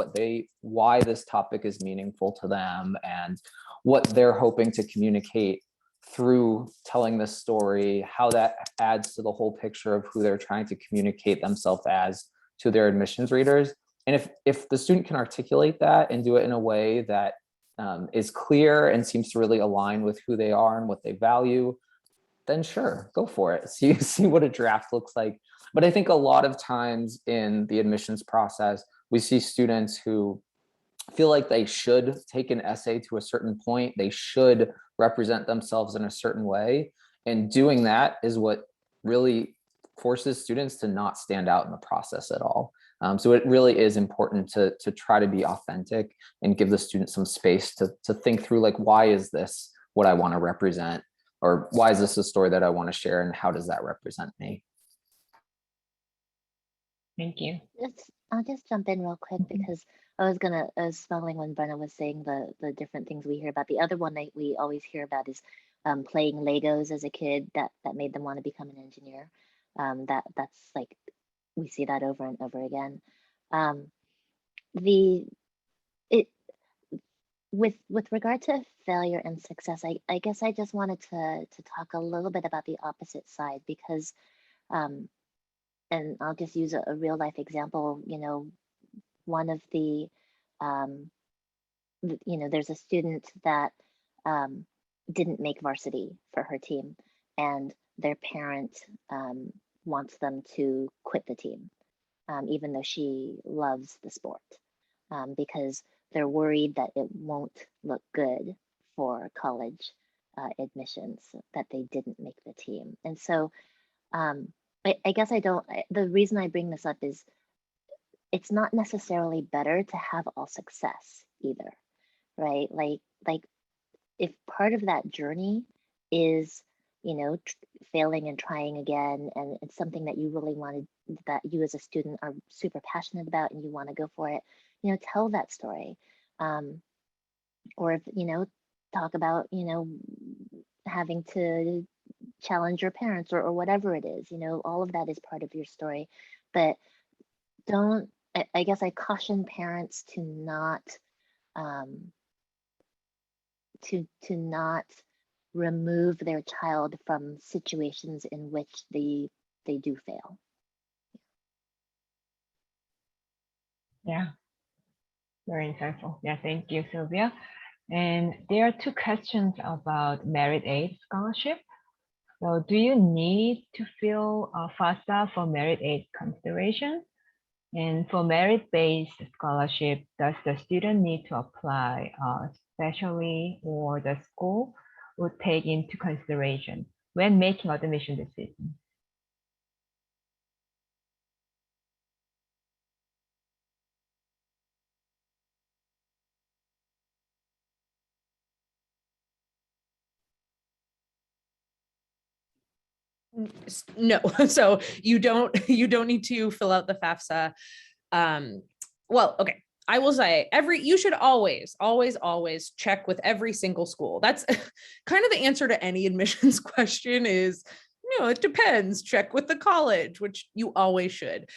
why this topic is meaningful to them and what they're hoping to communicate through telling this story, how that adds to the whole picture of who they're trying to communicate themselves as to their admissions readers. And if the student can articulate that and do it in a way that is clear and seems to really align with who they are and what they value, then sure, go for it. See what a draft looks like. But I think a lot of times in the admissions process, we see students who feel like they should take an essay to a certain point. They should represent themselves in a certain way. And doing that is what really forces students to not stand out in the process at all. So it really is important to try to be authentic and give the student some space to think through, like, why is this what I want to represent? or why is this a story that I want to share, and how does that represent me? Thank you. I'll just jump in real quick because I was smiling when Brenna was saying the different things we hear about. The other one that we always hear about is playing Legos as a kid that made them want to become an engineer. That's like, we see that over and over again. With regard to failure and success, I guess I just wanted to talk a little bit about the opposite side, because and I'll just use a real life example. You know, one of the there's a student that didn't make varsity for her team, and their parent wants them to quit the team, even though she loves the sport, because they're worried that it won't look good for college admissions that they didn't make the team. And so I guess the reason I bring this up is it's not necessarily better to have all success either, right? Like if part of that journey is, failing and trying again, and it's something that you really wanted, that you as a student are super passionate about and you want to go for it, tell that story. Or if, talk about, having to challenge your parents or whatever it is, all of that is part of your story. But I guess I caution parents to not remove their child from situations in which they do fail. Yeah, very insightful. Yeah, thank you, Sylvia. And there are two questions about merit aid scholarship. So do you need to fill a FAFSA for merit aid consideration? And for merit-based scholarship, does the student need to apply specially, or the school would take into consideration when making admission decisions? No, so you don't need to fill out the FAFSA. Well, okay. I will say you should always check with every single school. That's kind of the answer to any admissions question is, it depends. Check with the college, which you always should.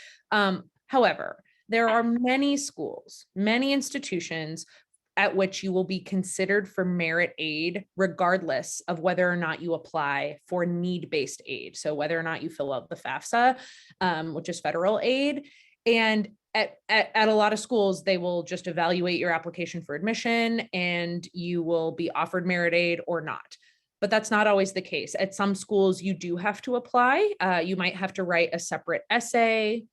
However, there are many schools, many institutions at which you will be considered for merit aid, regardless of whether or not you apply for need-based aid. So whether or not you fill out the FAFSA, which is federal aid. And at a lot of schools, they will just evaluate your application for admission and you will be offered merit aid or not. But that's not always the case. At some schools, you do have to apply. You might have to write a separate essay.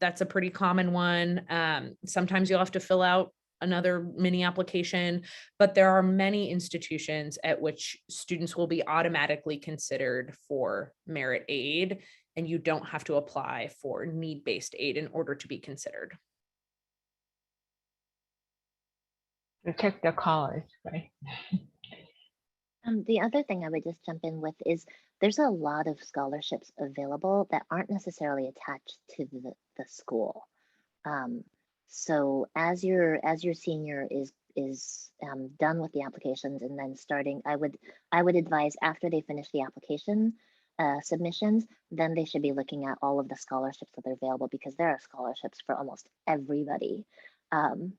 That's a pretty common one. Sometimes you'll have to fill out another mini application, but there are many institutions at which students will be automatically considered for merit aid, and you don't have to apply for need-based aid in order to be considered. To check the college, right? The other thing I would just jump in with is there's a lot of scholarships available that aren't necessarily attached to the school. So as your senior is done with the applications and then starting, I would advise after they finish the application submissions, then they should be looking at all of the scholarships that are available, because there are scholarships for almost everybody, and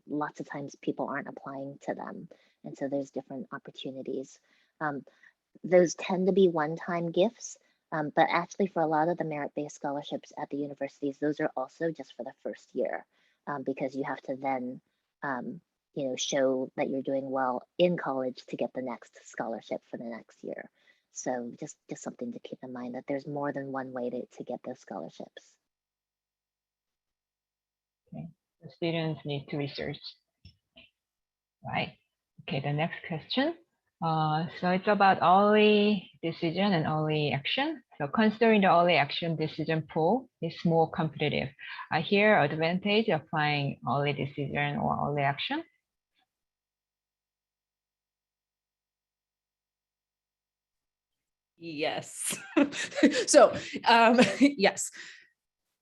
lots of times people aren't applying to them, and so there's different opportunities. Those tend to be one-time gifts. But actually, for a lot of the merit-based scholarships at the universities, those are also just for the first year, because you have to then, show that you're doing well in college to get the next scholarship for the next year. So just something to keep in mind, that there's more than one way to get those scholarships. Okay, the students need to research. Right. Okay, the next question. So it's about early decision and early action. So considering the early action decision pool is more competitive, I hear advantage applying early decision or early action. Yes. So, yes.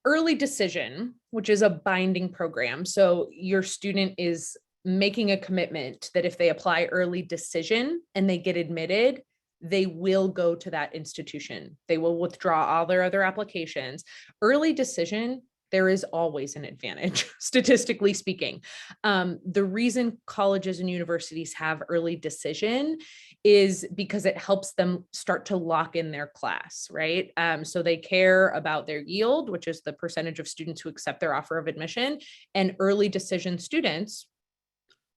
Early decision, which is a binding program. So your student is making a commitment that if they apply early decision and they get admitted, they will go to that institution. They will withdraw all their other applications. Early decision, there is always an advantage, statistically speaking. The reason colleges and universities have early decision is because it helps them start to lock in their class, right? So they care about their yield, which is the percentage of students who accept their offer of admission, and early decision students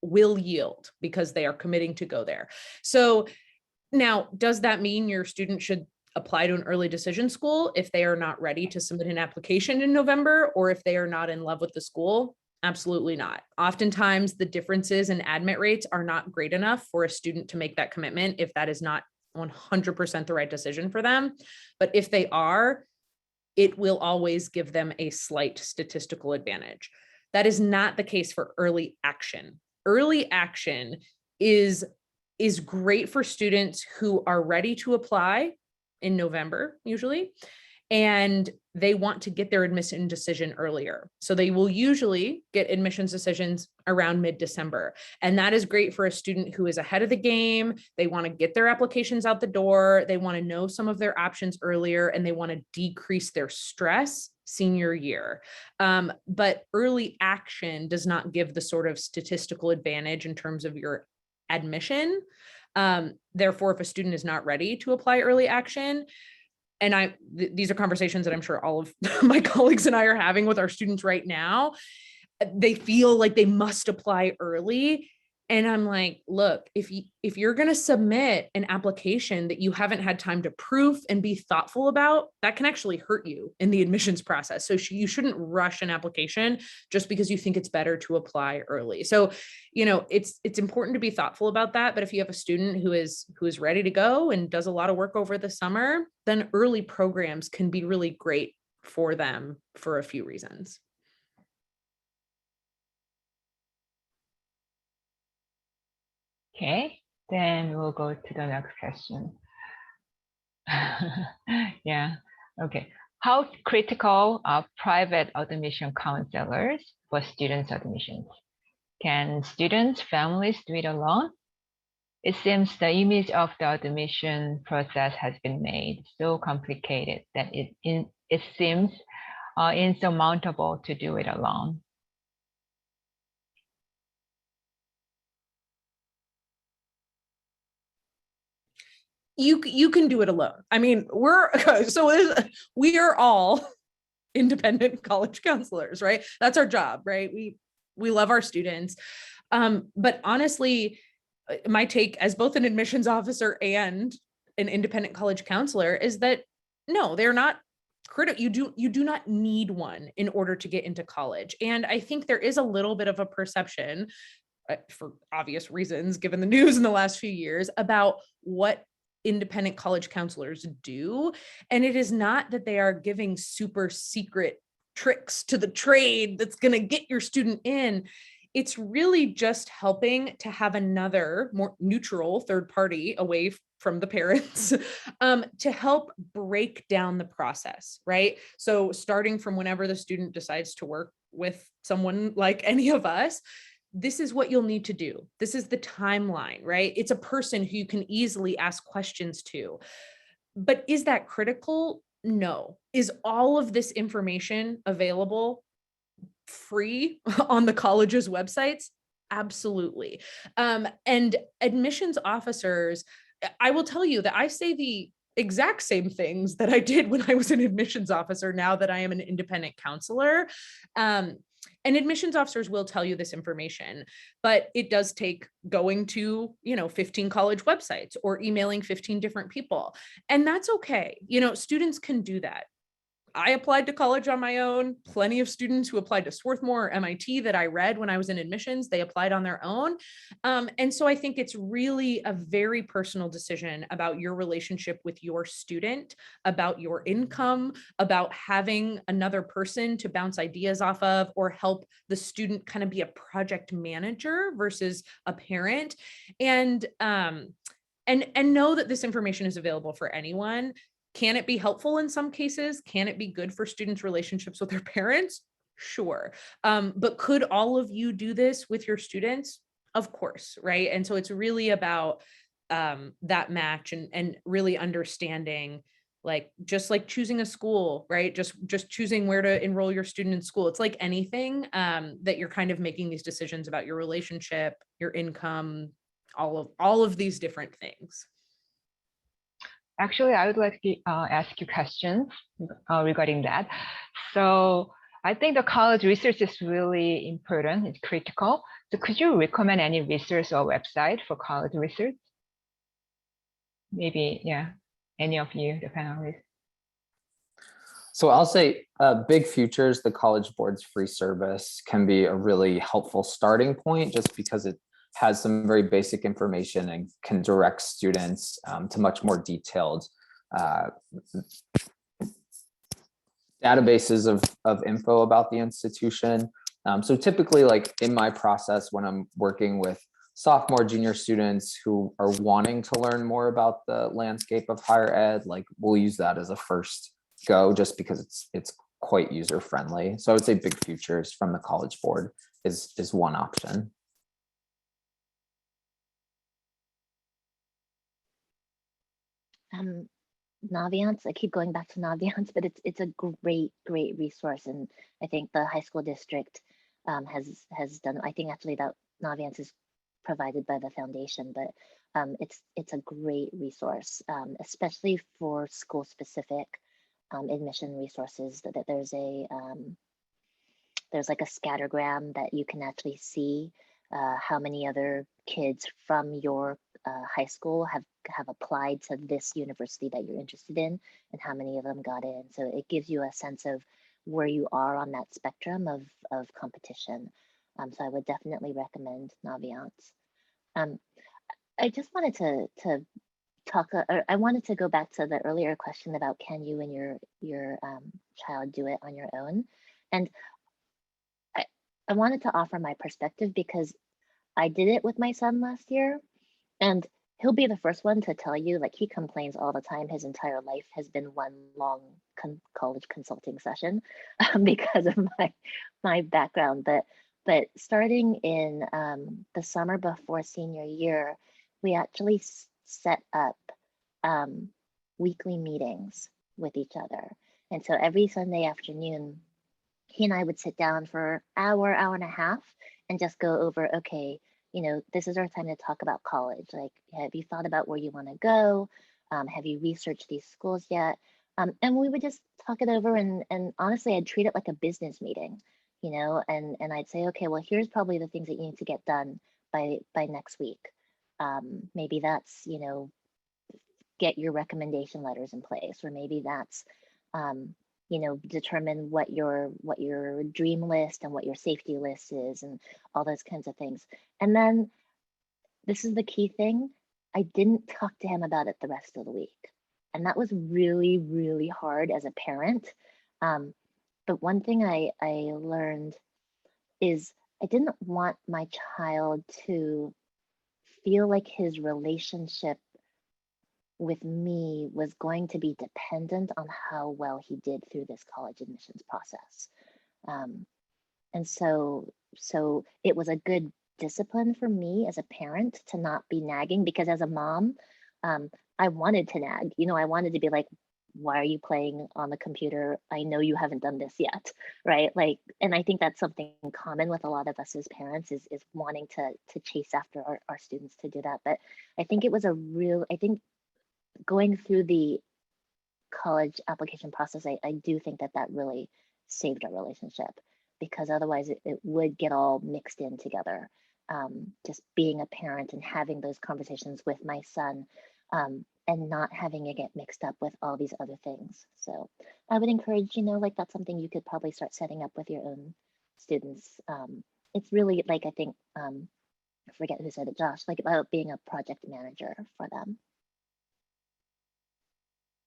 will yield because they are committing to go there. So now, does that mean your student should apply to an early decision school if they are not ready to submit an application in November, or if they are not in love with the school? Absolutely not. Oftentimes the differences in admit rates are not great enough for a student to make that commitment if that is not 100% the right decision for them. But if they are, it will always give them a slight statistical advantage. That is not the case for early action. Early action is great for students who are ready to apply in November, usually, and they want to get their admission decision earlier. So they will usually get admissions decisions around mid-December. And that is great for a student who is ahead of the game. They want to get their applications out the door. They want to know some of their options earlier, and they want to decrease their stress senior year. But early action does not give the sort of statistical advantage in terms of your admission. Therefore, if a student is not ready to apply early action, and these are conversations that I'm sure all of my colleagues and I are having with our students right now, they feel like they must apply early. And I'm like, look, if you're going to submit an application that you haven't had time to proof and be thoughtful about, that can actually hurt you in the admissions process. So you shouldn't rush an application just because you think it's better to apply early. So, it's important to be thoughtful about that. But if you have a student who is ready to go and does a lot of work over the summer, then early programs can be really great for them for a few reasons. Okay, then we'll go to the next question. Yeah, okay. How critical are private admission counselors for students' admissions? Can students' families do it alone? It seems the image of the admission process has been made so complicated that it seems insurmountable to do it alone. You can do it alone. I mean, we are all independent college counselors, right? That's our job, right? We love our students. But honestly, my take as both an admissions officer and an independent college counselor is that no, they're not critical. You do not need one in order to get into college. And I think there is a little bit of a perception, for obvious reasons, given the news in the last few years, about what independent college counselors do. And it is not that they are giving super secret tricks to the trade that's going to get your student in. It's really just helping to have another more neutral third party away from the parents to help break down the process, right? So starting from whenever the student decides to work with someone like any of us, this is what you'll need to do. This is the timeline, right? It's a person who you can easily ask questions to. But is that critical? No. Is all of this information available free on the college's websites? Absolutely. And admissions officers, I will tell you that I say the exact same things that I did when I was an admissions officer, now that I am an independent counselor. And admissions officers will tell you this information, but it does take going to, 15 college websites or emailing 15 different people. And that's okay. Students can do that. I applied to college on my own. Plenty of students who applied to Swarthmore or MIT that I read when I was in admissions, they applied on their own. And so I think it's really a very personal decision about your relationship with your student, about your income, about having another person to bounce ideas off of, or help the student kind of be a project manager versus a parent. And and know that this information is available for anyone. Can it be helpful in some cases? Can it be good for students' relationships with their parents? Sure. But could all of you do this with your students? Of course, right? And so it's really about that match and really understanding, like, just like choosing a school, right? Just choosing where to enroll your student in school. It's like anything that you're kind of making these decisions about your relationship, your income, all of these different things. Actually, I would like to ask you questions regarding that. So I think the college research is really important. It's critical. So could you recommend any resource or website for college research? Maybe, yeah, any of you, the panelists. So I'll say Big Futures, the College Board's free service, can be a really helpful starting point, just because it has some very basic information and can direct students to much more detailed databases of info about the institution. So typically, like in my process, when I'm working with sophomore, junior students who are wanting to learn more about the landscape of higher ed, like we'll use that as a first go, just because it's quite user friendly. So I would say Big Futures from the College Board is one option. Naviance, I keep going back to Naviance, but it's a great resource, and I think the high school district has done. I think actually that Naviance is provided by the foundation, but it's a great resource, especially for school specific admission resources. That there's like a scattergram that you can actually see how many other kids from your high school have applied to this university that you're interested in, and how many of them got in. So it gives you a sense of where you are on that spectrum of competition. So I would definitely recommend Naviance. I just wanted to talk, I wanted to go back to the earlier question about can you and your child do it on your own? And I wanted to offer my perspective, because I did it with my son last year, and he'll be the first one to tell you, like, he complains all the time. His entire life has been one long college consulting session because of my background. But starting in the summer before senior year, we actually set up weekly meetings with each other. And so every Sunday afternoon, he and I would sit down for an hour and a half and just go over, okay, this is our time to talk about college. Like, have you thought about where you want to go? Have you researched these schools yet? And we would just talk it over, and honestly, I'd treat it like a business meeting, and I'd say, okay, well, here's probably the things that you need to get done by next week. Maybe that's, get your recommendation letters in place, or maybe that's, determine what your dream list and what your safety list is, and all those kinds of things. And then this is the key thing, I didn't talk to him about it the rest of the week. And that was really, really hard as a parent. But one thing I learned is I didn't want my child to feel like his relationship with me was going to be dependent on how well he did through this college admissions process. And so it was a good discipline for me as a parent to not be nagging, because as a mom, I wanted to nag. I wanted to be like, why are you playing on the computer? I know you haven't done this yet, right? Like, and I think that's something common with a lot of us as parents, is wanting to chase after our students to do that. But I think it was I think going through the college application process, I do think that really saved our relationship, because otherwise it would get all mixed in together. Just being a parent and having those conversations with my son, and not having it get mixed up with all these other things. So I would encourage, like, that's something you could probably start setting up with your own students. It's really, like, I think, I forget who said it, Josh, like, about being a project manager for them.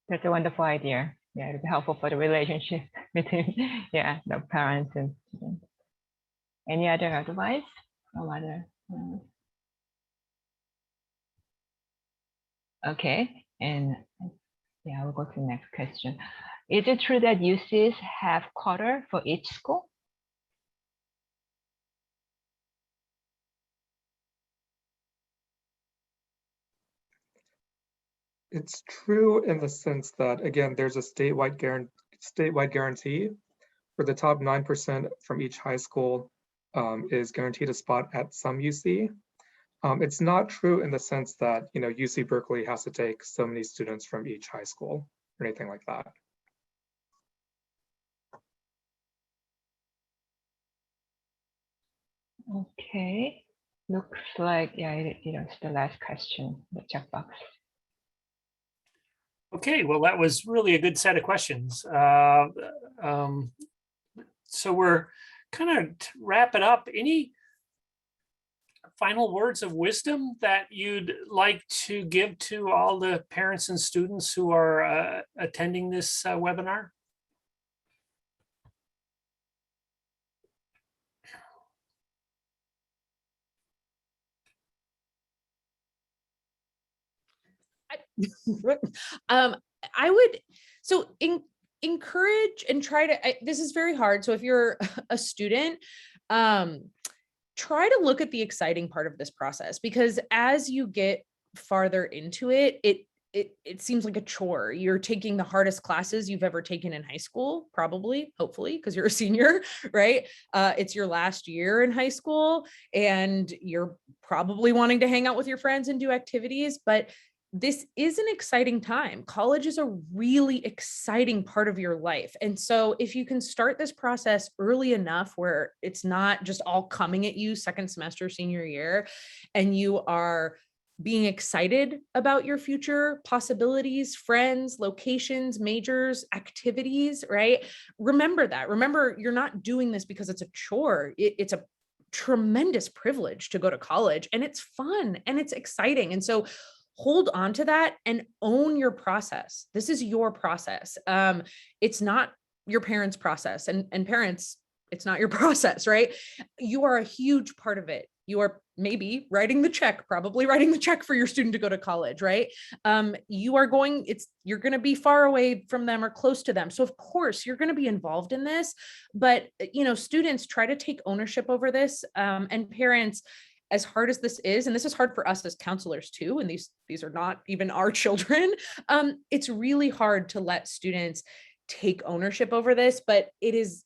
That's a wonderful idea. Yeah, it'd be helpful for the relationship between the parents and students. Any other advice from other? Okay, and yeah, we'll go to the next question. Is it true that UCs have quarter for each school? It's true in the sense that, again, there's a statewide guarantee for the top 9% from each high school is guaranteed a spot at some UC. It's not true in the sense that, you know, UC Berkeley has to take so many students from each high school or anything like that. Okay, looks like, yeah, it's the last question, the checkbox. Okay, well, that was really a good set of questions. So we're kind of wrap it up. Any final words of wisdom that you'd like to give to all the parents and students who are attending this webinar? I would encourage and try to, this is very hard. So if you're a student, try to look at the exciting part of this process, because as you get farther into it, it seems like a chore. You're taking the hardest classes you've ever taken in high school, probably, hopefully, because you're a senior, right? It's your last year in high school and you're probably wanting to hang out with your friends and do activities, but this is an exciting time. College is a really exciting part of your life. And so if you can start this process early enough where it's not just all coming at you second semester, senior year, and you are being excited about your future possibilities, friends, locations, majors, activities, right? Remember that. Remember, you're not doing this because it's a chore. It's a tremendous privilege to go to college, and it's fun and it's exciting. And so hold on to that and own your process. This is your process. It's not your parents' process, and parents, it's not your process, right? You are a huge part of it. You are maybe writing the check, probably writing the check for your student to go to college, right? You're going to be far away from them or close to them. So of course you're going to be involved in this, but students, try to take ownership over this, and parents, as hard as this is, and this is hard for us as counselors too, and these are not even our children, it's really hard to let students take ownership over this, but it is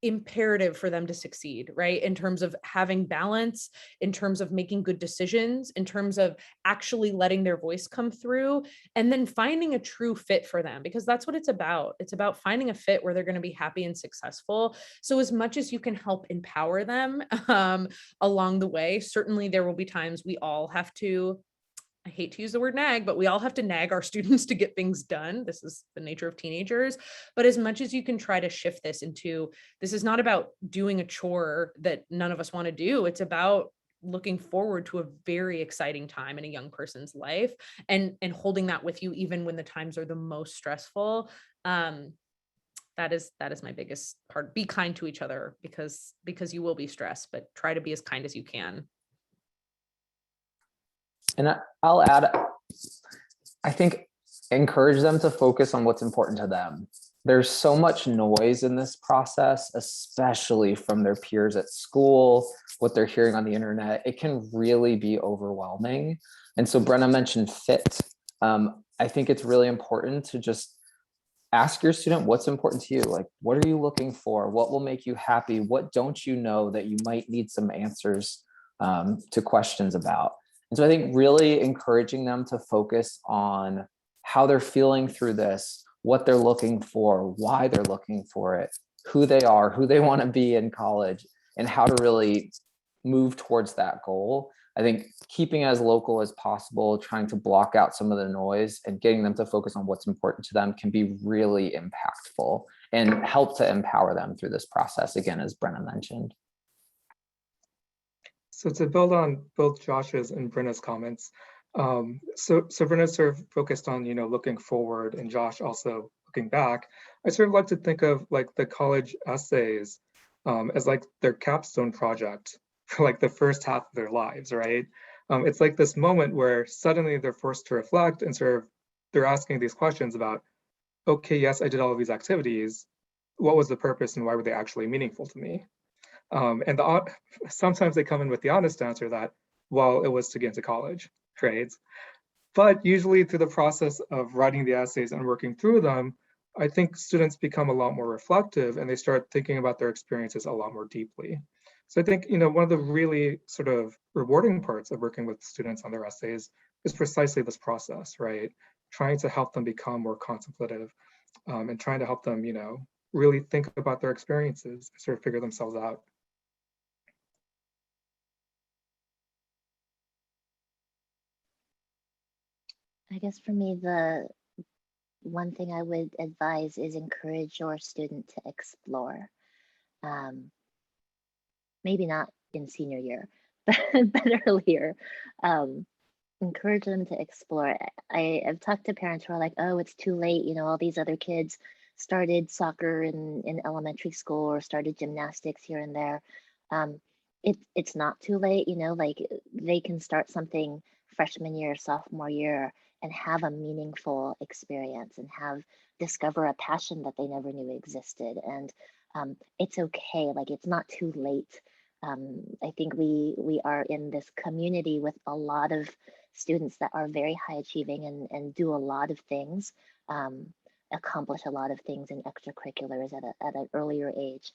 imperative for them to succeed, right? In terms of having balance, in terms of making good decisions, in terms of actually letting their voice come through, and then finding a true fit for them, because that's what it's about. It's about finding a fit where they're going to be happy and successful. So as much as you can help empower them along the way, certainly there will be times we all have to, I hate to use the word nag, but we all have to nag our students to get things done. This is the nature of teenagers. But as much as you can try to shift this into, this is not about doing a chore that none of us want to do. It's about looking forward to a very exciting time in a young person's life, and holding that with you even when the times are the most stressful. That is my biggest part. Be kind to each other, because you will be stressed, but try to be as kind as you can. And I'll add, I think, encourage them to focus on what's important to them. There's so much noise in this process, especially from their peers at school, what they're hearing on the internet. It can really be overwhelming. And so Brenna mentioned fit. I think it's really important to just ask your student what's important to you. Like, what are you looking for? What will make you happy? What don't you know that you might need some answers to questions about? And so I think really encouraging them to focus on how they're feeling through this, what they're looking for, why they're looking for it, who they are, who they want to be in college, and how to really move towards that goal. I think keeping it as local as possible, trying to block out some of the noise and getting them to focus on what's important to them can be really impactful and help to empower them through this process, again, as Brenna mentioned. So to build on both Josh's and Brenna's comments, so Brenna sort of focused on, looking forward, and Josh also looking back. I sort of like to think of like the college essays as like their capstone project for like the first half of their lives, right? It's like this moment where suddenly they're forced to reflect and sort of they're asking these questions about, okay, yes, I did all of these activities. What was the purpose and why were they actually meaningful to me? And sometimes they come in with the honest answer that, well, it was to get into college, right? But usually through the process of writing the essays and working through them, I think students become a lot more reflective and they start thinking about their experiences a lot more deeply. So I think, one of the really sort of rewarding parts of working with students on their essays is precisely this process, right? Trying to help them become more contemplative and trying to help them, really think about their experiences, sort of figure themselves out. I guess for me, the one thing I would advise is encourage your student to explore. Maybe not in senior year, but earlier. Encourage them to explore. I've talked to parents who are like, oh, it's too late. All these other kids started soccer in elementary school or started gymnastics here and there. It's not too late, like they can start something freshman year, sophomore year, and have a meaningful experience and discover a passion that they never knew existed. And it's okay, like it's not too late. I think we are in this community with a lot of students that are very high achieving and do a lot of things, accomplish a lot of things in extracurriculars at an earlier age.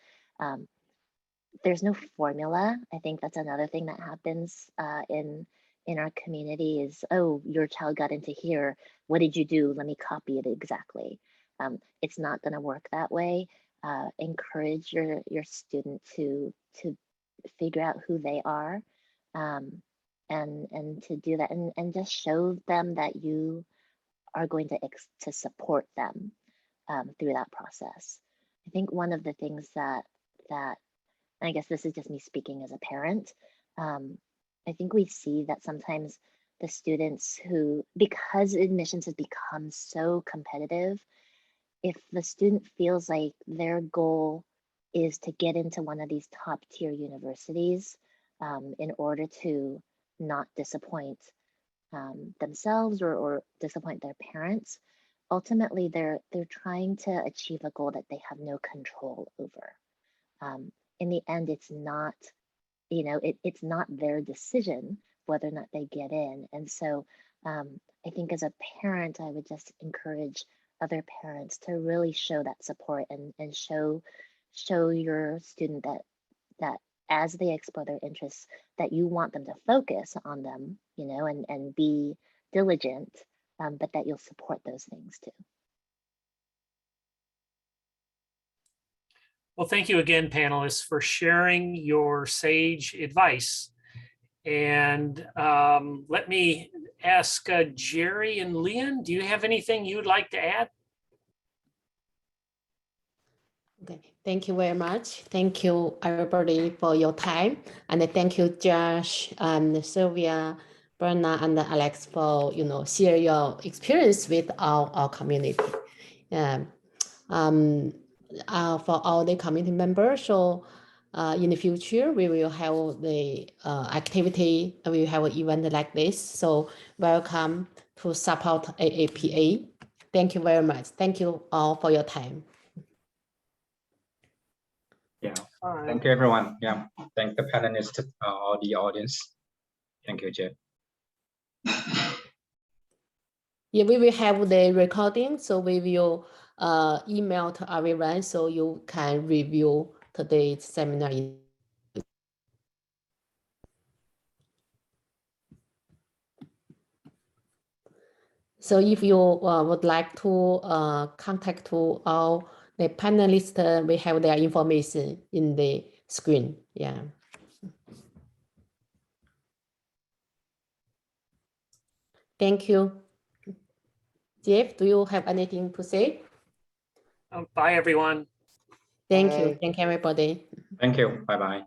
There's no formula. I think that's another thing that happens in our community is, oh, your child got into here. What did you do? Let me copy it exactly. It's not going to work that way. Encourage your student to figure out who they are, and to do that, and just show them that you are going to support them through that process. I think one of the things that I guess this is just me speaking as a parent, I think we see that sometimes the students who, because admissions has become so competitive, if the student feels like their goal is to get into one of these top tier universities in order to not disappoint themselves or disappoint their parents, ultimately they're trying to achieve a goal that they have no control over. In the end, it's not, it's not their decision whether or not they get in. And so I think as a parent, I would just encourage other parents to really show that support and show your student that as they explore their interests, that you want them to focus on them, and be diligent, but that you'll support those things too. Well, thank you again, panelists, for sharing your sage advice. And let me ask Jerry and Leon, do you have anything you'd like to add? Okay, thank you very much. Thank you everybody for your time. And thank you, Josh and Sylvia, Brenna and Alex for, share your experience with our community. For all the community members, so in the future, we will have the activity, we will have an event like this. So welcome to support AAPA. Thank you very much. Thank you all for your time. Yeah, thank you everyone. Yeah, thank the panelists, all the audience. Thank you, Jeff. Yeah, we will have the recording, so we will email to everyone so you can review today's seminar. So if you would like to contact to all the panelists, we have their information in the screen. Yeah. Thank you. Jeff, do you have anything to say? Bye, everyone. Thank you. Thank you, everybody. Thank you. Bye-bye.